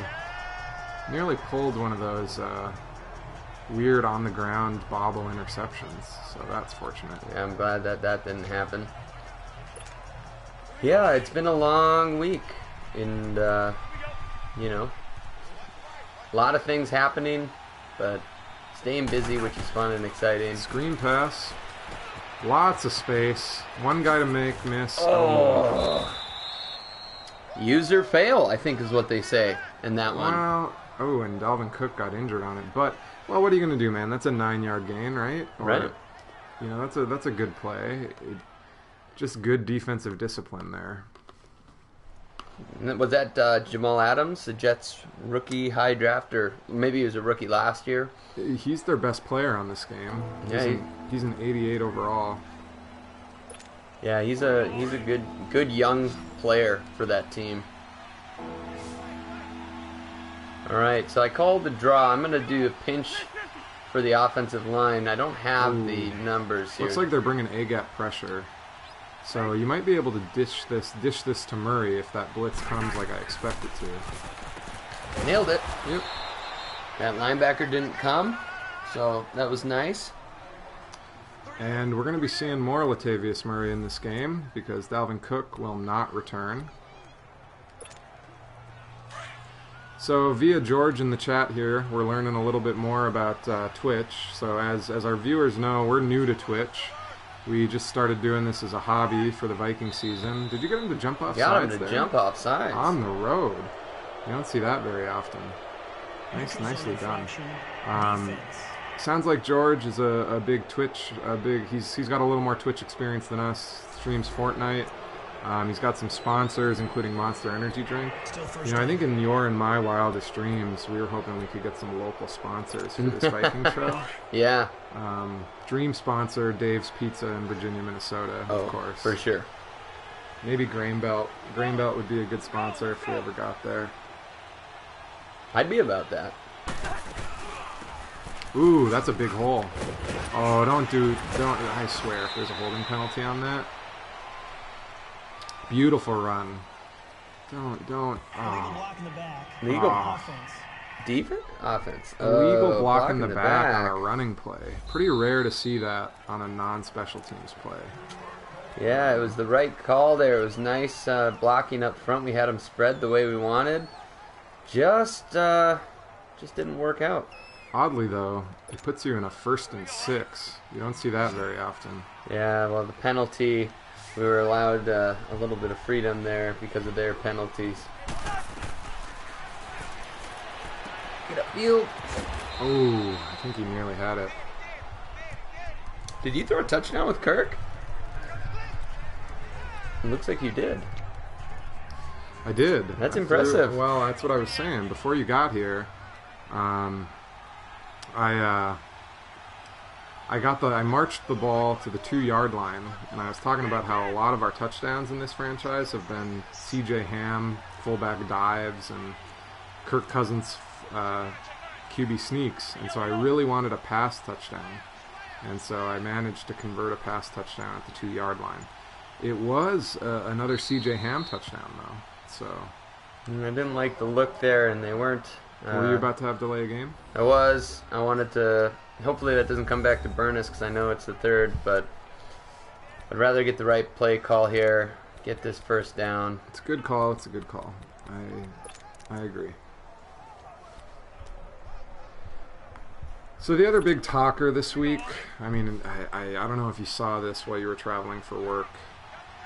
on the ground bobble interceptions. So that's fortunate. Yeah, I'm glad that didn't happen. Yeah, it's been a long week, and a lot of things happening, but staying busy, which is fun and exciting. Screen pass. Lots of space. One guy to miss. User fail, I think is what they say in that one. Well, and Dalvin Cook got injured on it. But, well, what are you going to do, man? That's a 9-yard gain, right? Right. That's a good play. Just good defensive discipline there. Was that Jamal Adams, the Jets rookie high draft, or maybe he was a rookie last year? He's their best player on this game. Yeah, He's an 88 overall. Yeah, he's a good young player for that team. All right, so I called the draw. I'm gonna do a pinch for the offensive line. I don't have the numbers here. Looks like they're bringing A-gap pressure. So you might be able to dish this to Murray if that blitz comes like I expect it to. Nailed it. Yep. That linebacker didn't come, so that was nice. And we're going to be seeing more Latavius Murray in this game because Dalvin Cook will not return. So via George in the chat here, we're learning a little bit more about Twitch. So as our viewers know, we're new to Twitch. We just started doing this as a hobby for the Viking season. Did you get him to jump off Got sides him to there? jump off sides. On the road. You don't see that very often. Nicely done. Sounds like George is a big Twitch. He's got a little more Twitch experience than us. Streams Fortnite. He's got some sponsors, including Monster Energy Drink. I think in your and my wildest dreams, we were hoping we could get some local sponsors for this Viking show. Yeah. Dream sponsor, Dave's Pizza in Virginia, Minnesota, of course. For sure. Maybe Grain Belt. Grain Belt would be a good sponsor if we ever got there. I'd be about that. Ooh, that's a big hole. Oh, don't, I swear, if there's a holding penalty on that. Beautiful run. Don't. Illegal Oh. block in the back. Legal Offense. defense? Offense. Illegal block in the back on a running play. Pretty rare to see that on a non-special teams play. Yeah, it was the right call there. It was nice blocking up front. We had him spread the way we wanted. Just didn't work out. Oddly, though, it puts you in a 1st and 6. You don't see that very often. Yeah, well, the penalty, we were allowed a little bit of freedom there because of their penalties. Get upfield. Oh, I think he nearly had it. Did you throw a touchdown with Kirk? It looks like you did. I did. That's I impressive. Well, that's what I was saying. Before you got here, I marched the ball to the 2-yard line, and I was talking about how a lot of our touchdowns in this franchise have been C.J. Ham fullback dives and Kirk Cousins QB sneaks, and so I really wanted a pass touchdown, and so I managed to convert a pass touchdown at the 2-yard line. It was another C.J. Ham touchdown, though. So I didn't like the look there, and they weren't. were you about to have delay a game? I was. I wanted to. Hopefully that doesn't come back to burn us because I know it's the 3rd, but I'd rather get the right play call here, get this first down. It's a good call. It's a good call. I agree. So the other big talker this week, I mean, I don't know if you saw this while you were traveling for work.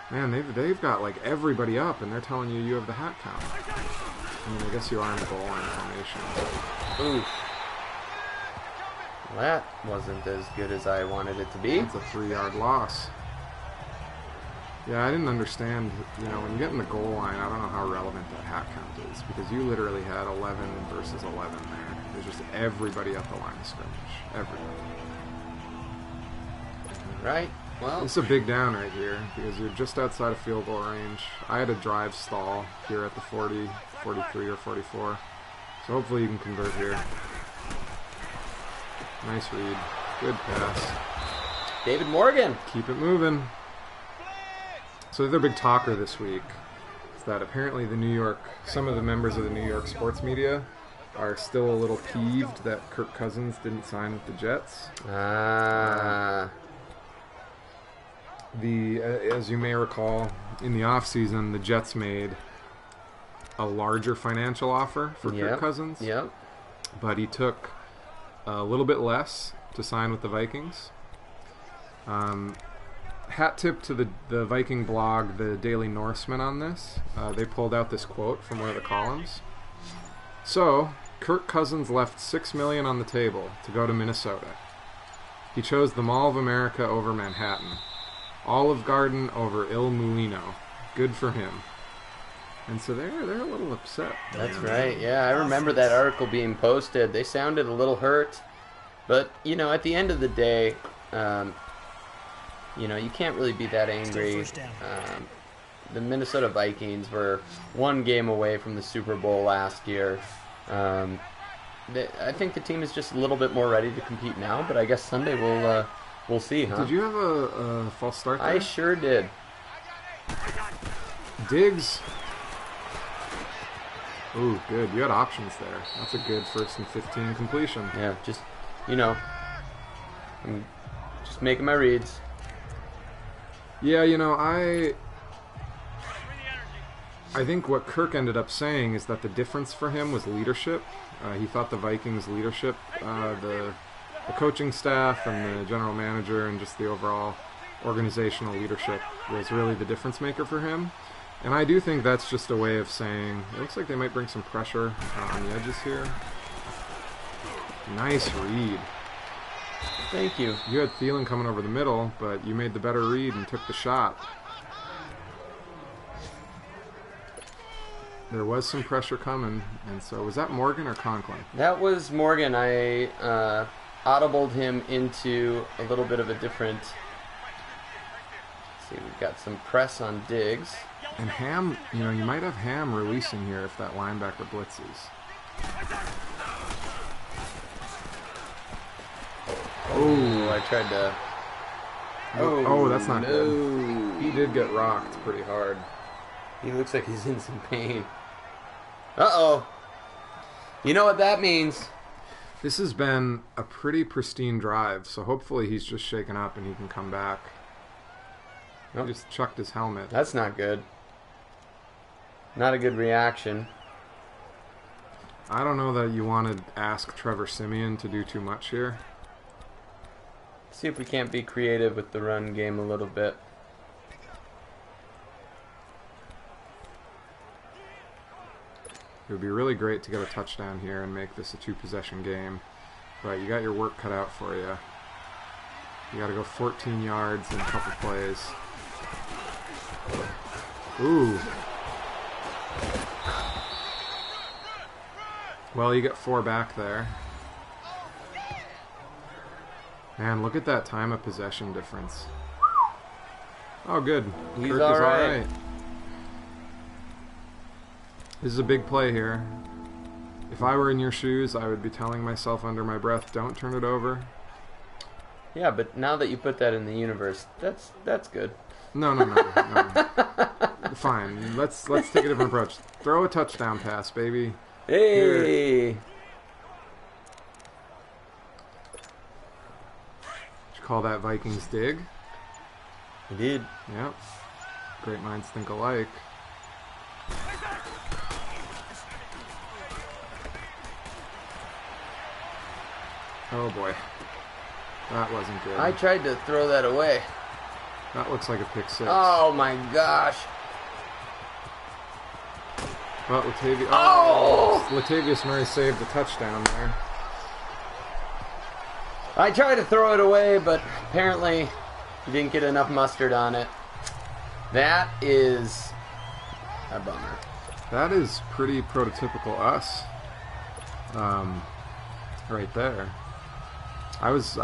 Man, they've got like everybody up, and they're telling you have the hat count. I mean, I guess you are in the goal line formation. Ooh. Well, that wasn't as good as I wanted it to be. It's a 3-yard loss. Yeah, I didn't understand. You know, when you get in the goal line, I don't know how relevant that hat count is, because you literally had 11 versus 11 there. There's just everybody at the line of scrimmage. Everybody. Right. Well, It's a big down right here because you're just outside of field goal range. I had a drive stall here at the 40, 43, or 44. So hopefully you can convert here. Nice read. Good pass. David Morgan. Keep it moving. So the other big talker this week is that apparently some of the members of the New York sports media are still a little peeved that Kirk Cousins didn't sign with the Jets. As you may recall, in the offseason, the Jets made a larger financial offer for Kirk Cousins. Yep. But he took a little bit less to sign with the Vikings. Hat tip to the Viking blog, the Daily Norseman, on this. They pulled out this quote from one of the columns. So, Kirk Cousins left $6 million on the table to go to Minnesota. He chose the Mall of America over Manhattan. Olive Garden over Il Mulino. Good for him. And so they're a little upset. That's right. Yeah, I remember that article being posted. They sounded a little hurt. But, at the end of the day, you can't really be that angry. The Minnesota Vikings were one game away from the Super Bowl last year. I think the team is just a little bit more ready to compete now, but I guess Sunday we'll see, huh? Did you have a false start there? I sure did. Diggs. Ooh, good. You had options there. That's a good 1st and 15 completion. Yeah, just, I'm just making my reads. Yeah, I think what Kirk ended up saying is that the difference for him was leadership. He thought the Vikings' leadership, the coaching staff and the general manager and just the overall organizational leadership was really the difference maker for him. And I do think that's just a way of saying, it looks like they might bring some pressure on the edges here. Nice read. Thank you. You had Thielen coming over the middle, but you made the better read and took the shot. There was some pressure coming, and so was that Morgan or Conklin? That was Morgan. I audibled him into a little bit of a different... Let's see, we've got some press on Diggs. And Ham, you might have Ham releasing here if that linebacker blitzes. Oh, I tried to... Oh, that's not no. good. He did get rocked pretty hard. He looks like he's in some pain. Uh-oh. You know what that means. This has been a pretty pristine drive, so hopefully he's just shaken up and he can come back. Nope. He just chucked his helmet. That's not good. Not a good reaction. I don't know that you want to ask Trevor Siemian to do too much here. See if we can't be creative with the run game a little bit. It would be really great to get a touchdown here and make this a 2-possession game. But you got your work cut out for you. You got to go 14 yards in a couple plays. Ooh. Well, you get 4 back there. Man, look at that time of possession difference. Oh, good. He's Kirk all is right. all right. This is a big play here. If I were in your shoes, I would be telling myself under my breath, don't turn it over. Yeah, but now that you put that in the universe, that's good. No. Fine. Let's take a different approach. Throw a touchdown pass, baby. Hey! Did you call that Vikings dig? I did. Yep. Great minds think alike. Oh boy. That wasn't good. I tried to throw that away. That looks like a pick 6. Oh my gosh. But Latavius... Oh! Latavius Murray saved the touchdown there. I tried to throw it away, but apparently you didn't get enough mustard on it. That is a bummer. That is pretty prototypical us. Right there. I was,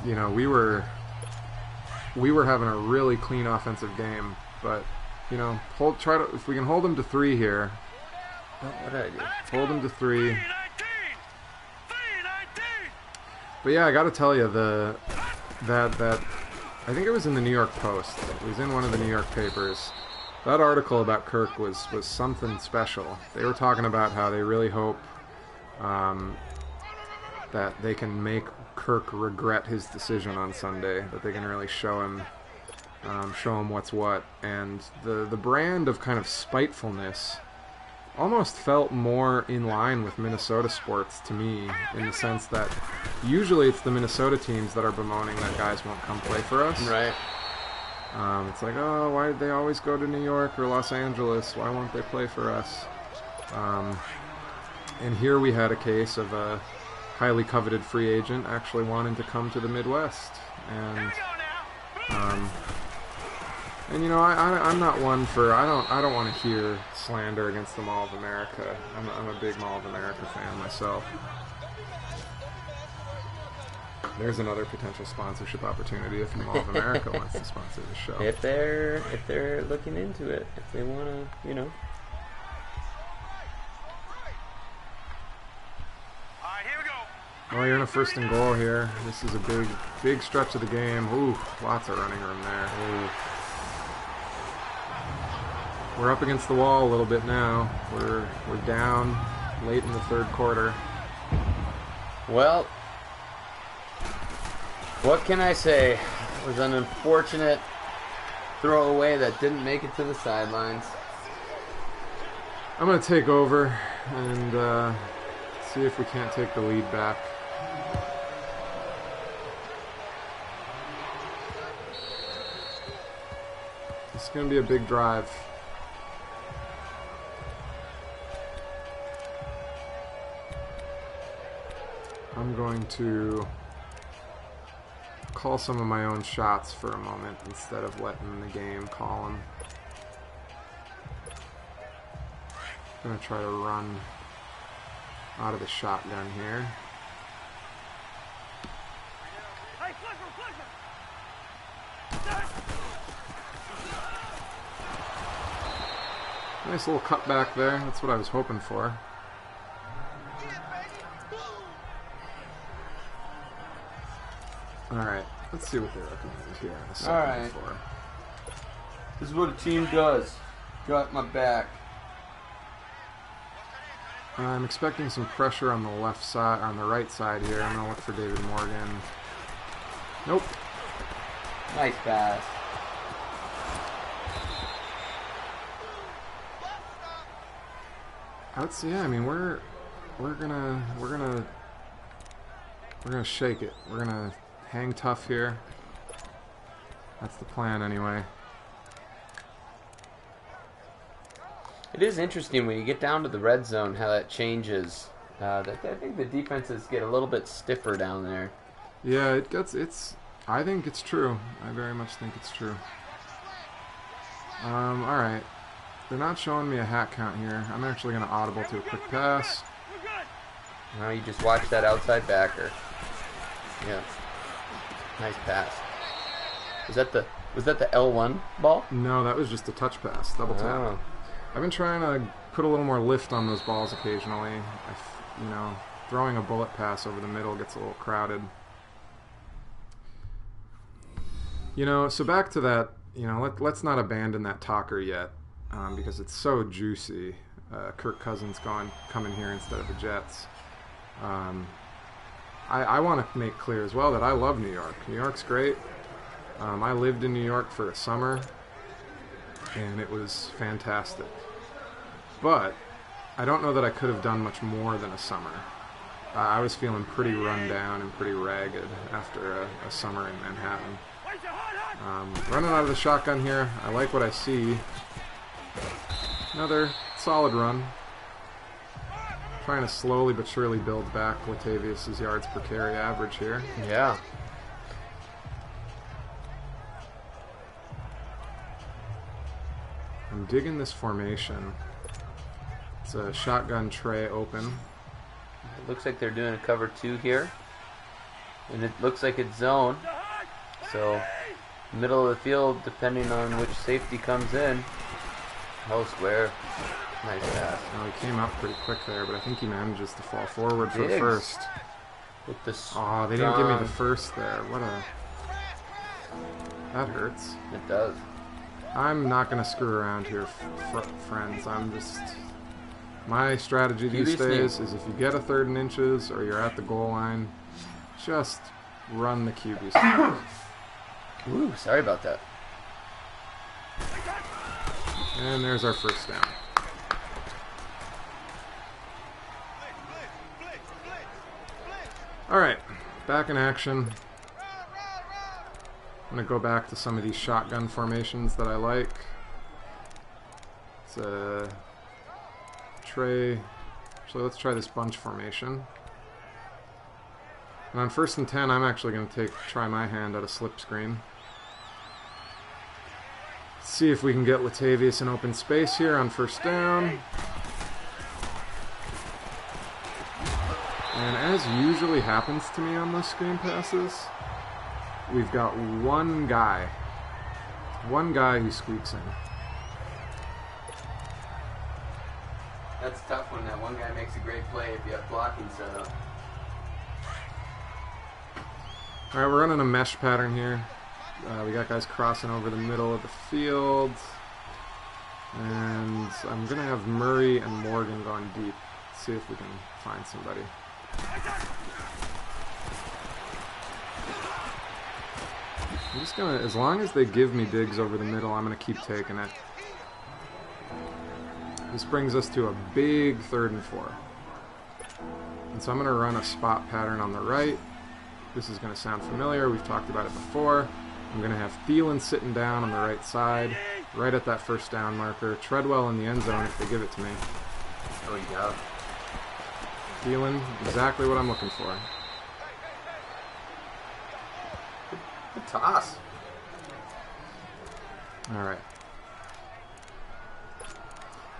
you know, we were having a really clean offensive game, but you know, if we can hold them to 3 here. What did I do? Hold them to 3. But yeah, I got to tell you that I think it was in the New York Post. It was in one of the New York papers. That article about Kirk was something special. They were talking about how they really hope that they can make Kirk regret his decision on Sunday. That they can really show him what's what. And the brand of kind of spitefulness almost felt more in line with Minnesota sports to me, in the sense that usually it's the Minnesota teams that are bemoaning that guys won't come play for us. Right. It's like, oh, why did they always go to New York or Los Angeles? Why won't they play for us? And here we had a case of a highly coveted free agent actually wanting to come to the Midwest. And you know, I'm not one for, I don't want to hear slander against the Mall of America. I'm a big Mall of America fan myself. There's another potential sponsorship opportunity if the Mall of America wants to sponsor the show. If they're looking into it, if they want to, you know. All right, here we go. Well, you're in a 1st and goal here. This is a big stretch of the game. Ooh, lots of running room there. Ooh. We're up against the wall a little bit now. We're down late in the 3rd quarter. Well, what can I say? It was an unfortunate throwaway that didn't make it to the sidelines. I'm going to take over and see if we can't take the lead back. It's going to be a big drive. I'm going to call some of my own shots for a moment instead of letting the game call them. I'm going to try to run out of the shotgun here. Hey, flipper. Nice little cut back there. That's what I was hoping for. Alright, let's see what they recommend here in a second. Alright. This is what a team does. Got my back. I'm expecting some pressure on the left side, on the right side here. I'm going to look for David Morgan. Nope. Nice pass. Yeah, I mean we're gonna shake it. We're gonna hang tough here. That's the plan anyway. It is interesting when you get down to the red zone how that changes. I think the defenses get a little bit stiffer down there. Yeah, I think it's true. I very much think it's true. Alright. They're not showing me a hat count here. I'm actually going to audible to a quick pass. Now you just watch that outside backer. Yeah. Nice pass. Was that the L1 ball? No, that was just a touch pass. Double tap. Oh. I've been trying to put a little more lift on those balls occasionally. You know, throwing a bullet pass over the middle gets a little crowded. You know, so back to that, you know, let's not abandon that talker yet, because it's so juicy. Kirk Cousins coming here instead of the Jets. I want to make clear as well that I love New York. New York's great. I lived in New York for a summer, and it was fantastic. But I don't know that I could have done much more than a summer. I was feeling pretty run down and pretty ragged after a summer in Manhattan. Running out of the shotgun here. I like what I see. Another solid run. Trying to slowly but surely build back Latavius' yards per carry average here. Yeah. I'm digging this formation. It's a shotgun tray open. It looks like they're doing a cover 2 here. And it looks like it's zone. So, middle of the field, depending on which safety comes in. Oh, square. Nice pass. Well, he came up pretty quick there, but I think he manages to fall forward for the Diggs. first. With the Oh, they didn't give me the first there. That hurts. It does. I'm not going to screw around here, friends. My strategy these QB days sneak. is if you get a 3rd and inches or you're at the goal line, just run the QB sneak. Ooh, sorry about that. And there's our first down. Alright, back in action. I'm going to go back to some of these shotgun formations that I like. It's a tray. Actually, let's try this bunch formation. And on 1st and 10, I'm actually going to try my hand at a slip screen. See if we can get Latavius in open space here on 1st down. And as usually happens to me on those screen passes, we've got one guy who squeaks in. That's tough when that one guy makes a great play if you have blocking set up. Alright, we're running a mesh pattern here. We got guys crossing over the middle of the field. And I'm going to have Murray and Morgan going deep. See if we can find somebody. I'm just going to, as long as they give me digs over the middle, I'm going to keep taking it. This brings us to a big 3rd and 4. And so I'm going to run a spot pattern on the right. This is going to sound familiar. We've talked about it before. I'm going to have Thielen sitting down on the right side, right at that 1st down marker. Treadwell in the end zone if they give it to me. There we go. Thielen, exactly what I'm looking for. Good toss. Alright.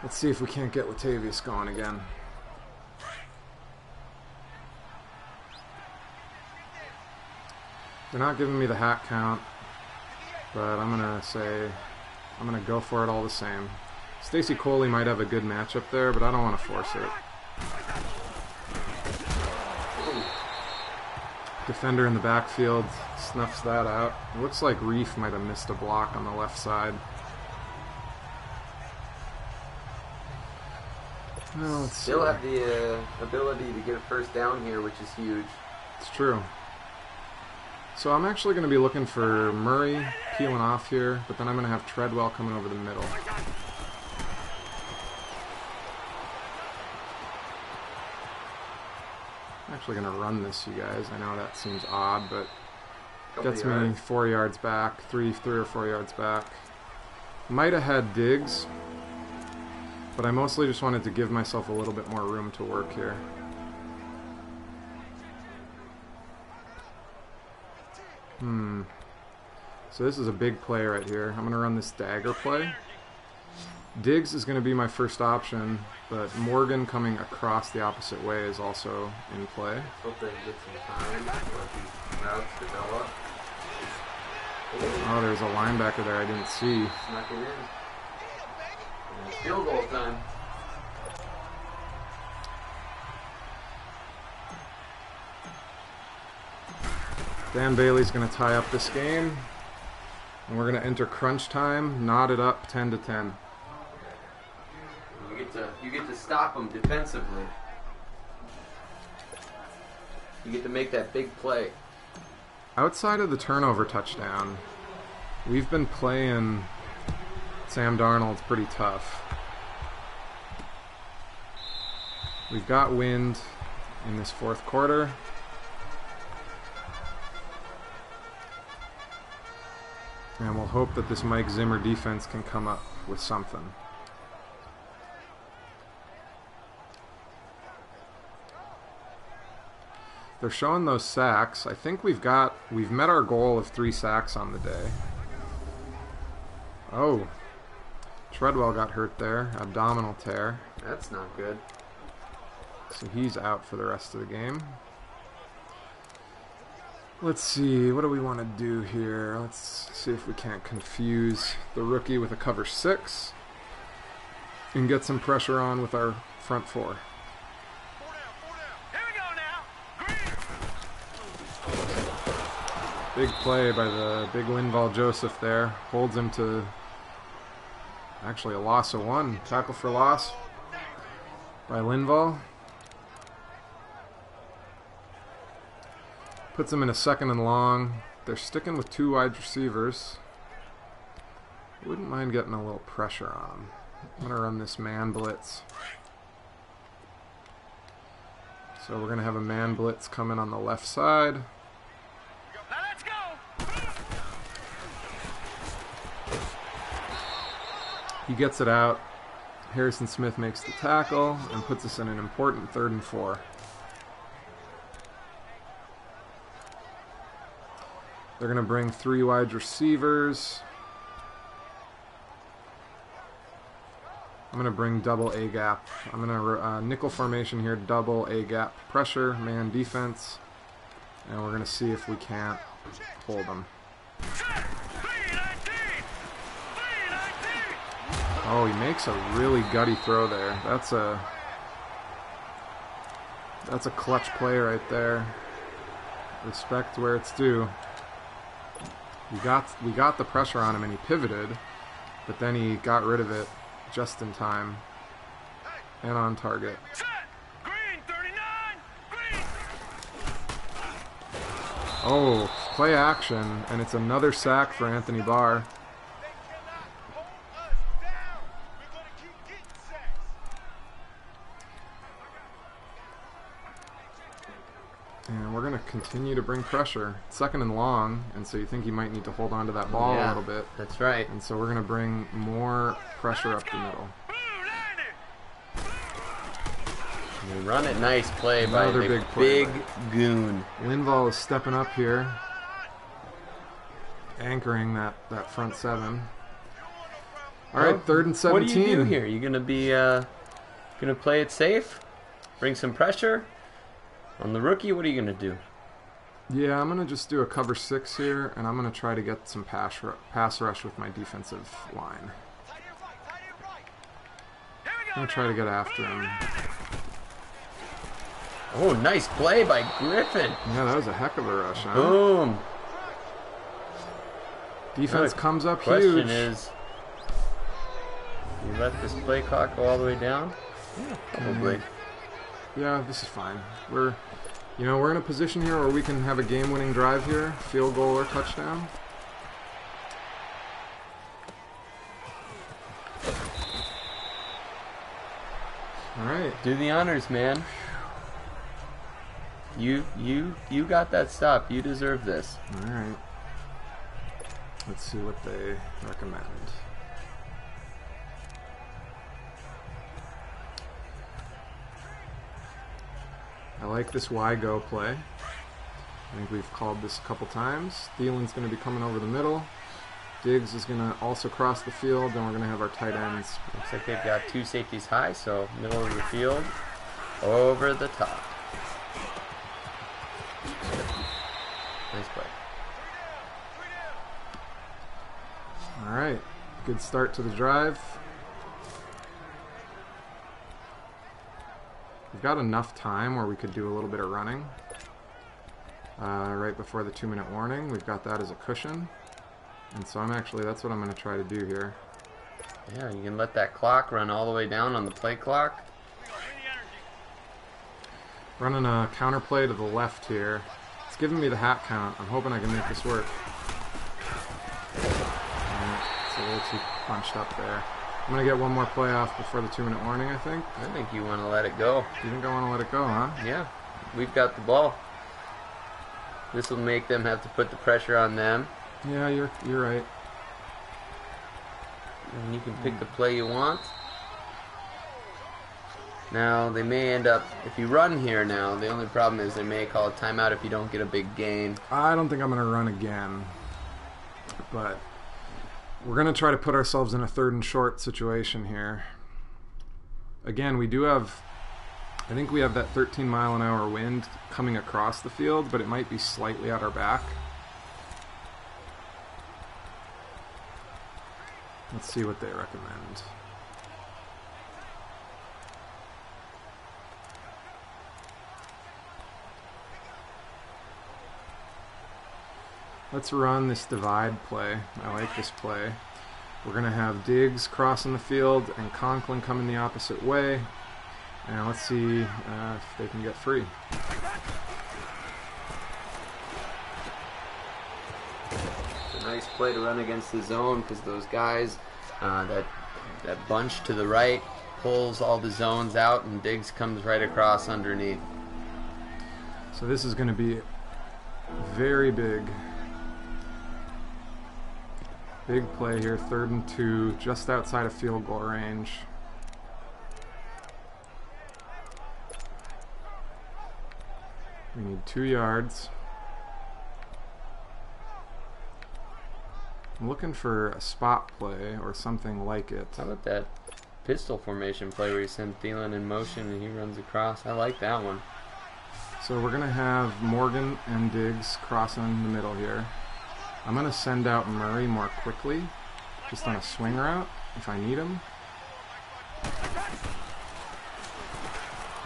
Let's see if we can't get Latavius going again. They're not giving me the hat count, but I'm going to go for it all the same. Stacy Coley might have a good matchup there, but I don't want to force it. Defender in the backfield snuffs that out. It looks like Reef might have missed a block on the left side. Well, let's Still see. have the ability to get a 1st down here, which is huge. It's true. So I'm actually going to be looking for Murray peeling off here, but then I'm going to have Treadwell coming over the middle. actually going to run this, you guys. I know that seems odd, but Couple gets me yards. 4 yards back, three or 4 yards back. Might have had Diggs, but I mostly just wanted to give myself a little bit more room to work here. So this is a big play right here. I'm going to run this dagger play. Diggs is going to be my first option, but Morgan coming across the opposite way is also in play. Hope they get some time. Let these routes develop. Oh, there's a linebacker there I didn't see. Snuck it in. And it's field goal time. Dan Bailey's going to tie up this game. And we're going to enter crunch time, knotted up 10-10. You get to stop them defensively. You get to make that big play. Outside of the turnover touchdown, we've been playing Sam Darnold pretty tough. We've got wind in this fourth quarter. And we'll hope that this Mike Zimmer defense can come up with something. They're showing those sacks. I think we've met our goal of 3 sacks on the day. Oh, Treadwell got hurt there, abdominal tear. That's not good. So he's out for the rest of the game. Let's see, what do we want to do here? Let's see if we can't confuse the rookie with a cover 6 and get some pressure on with our front 4. Here we go now. Green. Big play by the big Linval Joseph there. Holds him to actually a loss of 1. Tackle for loss by Linval. Puts him in a 2nd and long. They're sticking with 2 wide receivers. Wouldn't mind getting a little pressure on. I'm going to run this man blitz. So we're going to have a man blitz coming on the left side. Now let's go. He gets it out. Harrison Smith makes the tackle and puts us in an important 3rd and 4. They're going to bring 3 wide receivers. I'm going to bring double A gap. I'm going to nickel formation here, double A gap pressure, man defense. And we're going to see if we can't hold them. Oh, he makes a really gutty throw there. That's a clutch play right there. Respect where it's due. We got the pressure on him and he pivoted, but then he got rid of it just in time and on target. Green 39. Green. Oh, play action, and it's another sack for Anthony Barr. And we're going to continue to bring pressure. 2nd and long, and so you think you might need to hold on to that ball a little bit. That's right. And so we're going to bring more pressure up the middle. You run it, nice play Another by the big play. goon. Linval is stepping up here, anchoring that front 7. All right, 3rd and 17. What do you do here? You gonna be gonna play it safe? Bring some pressure on the rookie? What are you gonna do? Yeah, I'm going to just do a cover 6 here, and I'm going to try to get some pass rush with my defensive line. I'm going to try to get after him. Oh, nice play by Griffin. Yeah, that was a heck of a rush, huh? Boom. Defense Good. comes up Question huge. is, you let this play clock go all the way down? Yeah, probably. Yeah, this is fine. We're in a position here where we can have a game-winning drive here, field goal or touchdown. All right. Do the honors, man. You got that stop. You deserve this. All right. Let's see what they recommend. I like this Y go play. I think we've called this a couple times. Thielen's going to be coming over the middle. Diggs is going to also cross the field, and we're going to have our tight ends. Looks like they've got two safeties high, so middle of the field, over the top. Nice play. All right, good start to the drive. We've got enough time where we could do a little bit of running right before the 2-minute warning. We've got that as a cushion. And so that's what I'm going to try to do here. Yeah, you can let that clock run all the way down on the play clock. Running a counter play to the left here. It's giving me the hat count. I'm hoping I can make this work. It's a little too punched up there. I'm going to get one more play off before the 2-minute warning, I think. I think you want to let it go. You think I want to let it go, huh? Yeah, we've got the ball. This will make them have to put the pressure on them. Yeah, you're right. And you can pick the play you want. Now, they may end up, if you run here now, the only problem is they may call a timeout if you don't get a big gain. I don't think I'm going to run again. But we're going to try to put ourselves in a 3rd and short situation here. Again, we do have, I think we have that 13-mile-an-hour wind coming across the field, but it might be slightly at our back. Let's see what they recommend. Let's run this divide play. I like this play. We're going to have Diggs crossing the field and Conklin coming the opposite way. And let's see if they can get free. It's a nice play to run against the zone because those guys, that bunch to the right pulls all the zones out and Diggs comes right across underneath. So this is going to be very big. Big play here, 3rd and 2, just outside of field goal range. We need 2 yards. I'm looking for a spot play or something like it. How about that pistol formation play where you send Thielen in motion and he runs across? I like that one. So we're going to have Morgan and Diggs crossing in the middle here. I'm going to send out Murray more quickly, just on a swing route, if I need him.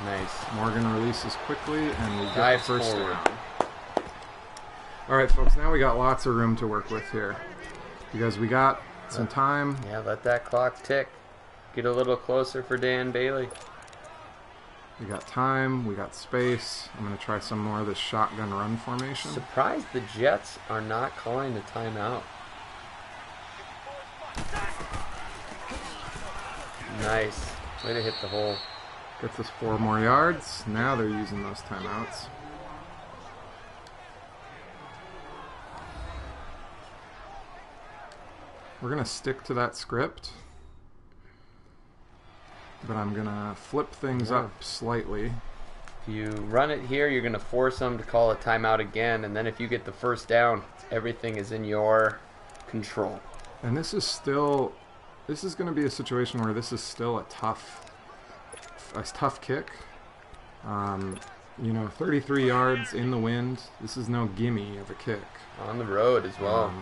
Nice. Morgan releases quickly, and we get Dives the first forward. down. Alright, folks, now we got lots of room to work with here. Because we got some time. Yeah, let that clock tick. Get a little closer for Dan Bailey. We got time, we got space. I'm going to try some more of this shotgun run formation. Surprised the Jets are not calling a timeout. Nice. Way to hit the hole. Gets us 4 more yards. Now they're using those timeouts. We're going to stick to that script. But I'm going to flip things up slightly. If you run it here, you're going to force them to call a timeout again, and then if you get the first down, everything is in your control. And this is going to be a situation where this is still a tough kick. 33 yards in the wind. This is no gimme of a kick. On the road as well.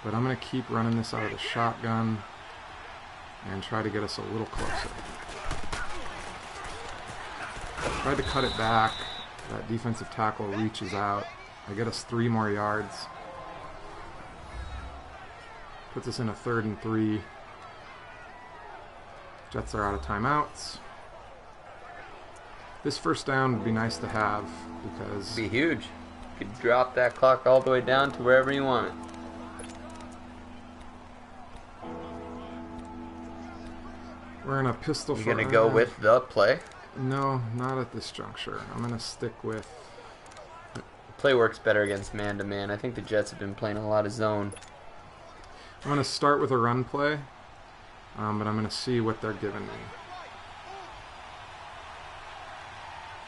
But I'm going to keep running this out of the shotgun and try to get us a little closer. Tried to cut it back. That defensive tackle reaches out. I get us 3 more yards. Puts us in a 3rd and 3. Jets are out of timeouts. This first down would be nice to have because... It'd be huge. You could drop that clock all the way down to wherever you want it. We're in a pistol. You're going to go with the play? No, not at this juncture. I'm going to stick with... Play works better against man-to-man. I think the Jets have been playing a lot of zone. I'm going to start with a run play, but I'm going to see what they're giving me.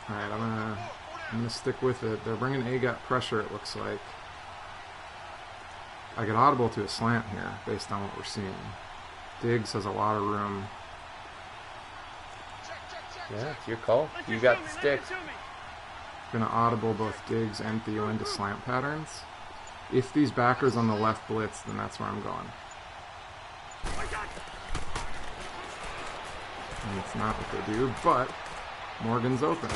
All right, I'm gonna stick with it. They're bringing A-gap pressure, it looks like. I get audible to a slant here, based on what we're seeing. Diggs has a lot of room. Yeah, it's your call. You got the stick. Gonna audible both Diggs and Theo into slant patterns. If these backers on the left blitz, then that's where I'm going. And it's not what they do, but Morgan's open.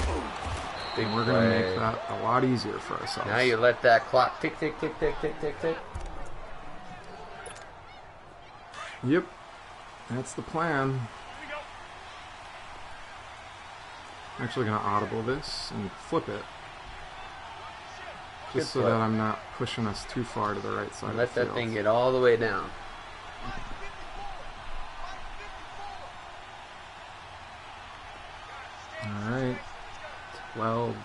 Big And we're going to play. make that a lot easier for ourselves. Now you let that clock tick, tick, tick, tick, tick, tick, tick. Yep. That's the plan. I'm actually going to audible this and flip it. Just so play. that I'm not pushing us too far to the right side Let of the that field. thing get all the way down. Alright. 12,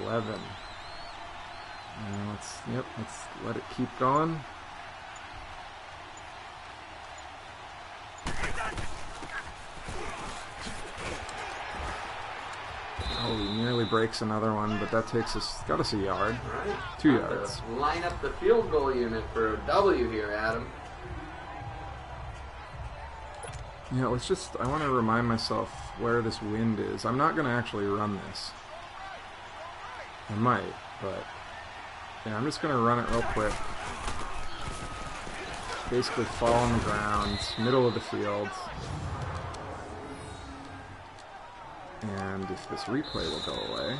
11. Let's let it keep going. Oh, he nearly breaks another one, but that takes us, got us a yard. 2 yards. Line up the field goal unit for a W here, Adam. Yeah, I want to remind myself where this wind is. I'm not going to actually run this. I might, but yeah, I'm just going to run it real quick. Basically fall on the ground, middle of the field. And if this replay will go away,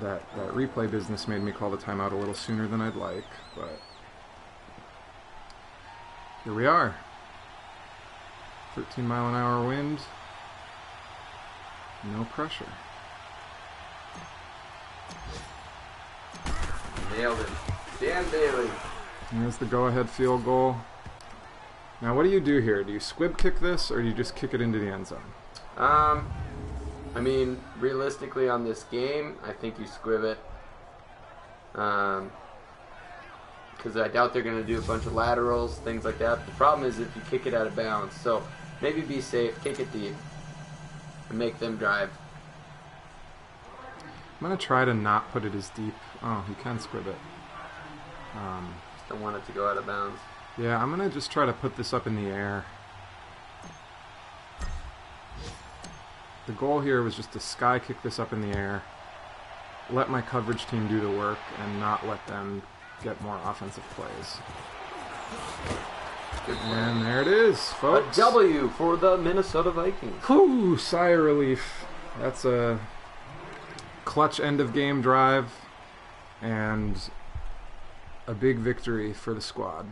that replay business made me call the timeout a little sooner than I'd like, but here we are. 13-mile-an-hour wind. No pressure. Nailed it. Dan Bailey. There's the go-ahead field goal. Now, what do you do here? Do you squib kick this, or do you just kick it into the end zone? I mean, realistically on this game, I think you squib it. Because I doubt they're going to do a bunch of laterals, things like that. The problem is if you kick it out of bounds. So maybe be safe, kick it deep, and make them drive. I'm going to try to not put it as deep. Oh, you can squib it. Just don't want it to go out of bounds. Yeah, I'm going to just try to put this up in the air. The goal here was just to sky kick this up in the air, let my coverage team do the work, and not let them get more offensive plays. Good play. And there it is, A folks. W for the Minnesota Vikings. Whew, sigh of relief. That's a clutch end-of-game drive and a big victory for the squad.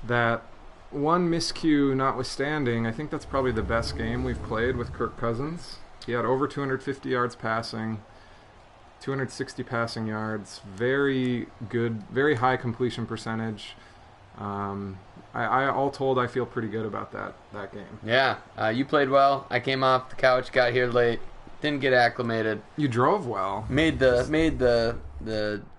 That one miscue notwithstanding, I think that's probably the best game we've played with Kirk Cousins. He had over 250 yards passing, 260 passing yards, very good, very high completion percentage. I all told, I feel pretty good about that game. Yeah, you played well. I came off the couch, got here late, didn't get acclimated. You drove well. Made the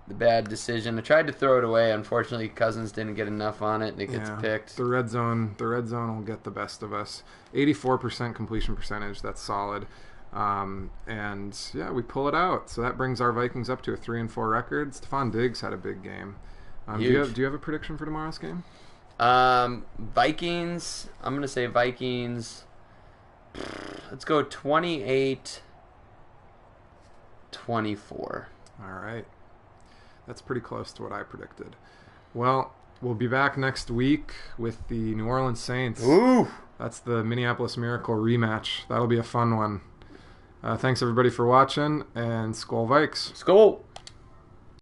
bad decision. I tried to throw it away. Unfortunately, Cousins didn't get enough on it, and it gets picked. The red zone will get the best of us. 84% completion percentage. That's solid. And yeah, we pull it out. So that brings our Vikings up to a 3-4 record. Stephon Diggs had a big game. Do you have a prediction for tomorrow's game? Vikings. I'm gonna say Vikings. Let's go 28-24. All right. That's pretty close to what I predicted. Well, we'll be back next week with the New Orleans Saints. Ooh. That's the Minneapolis Miracle rematch. That'll be a fun one. Thanks, everybody, for watching, and Skol Vikes. Skol.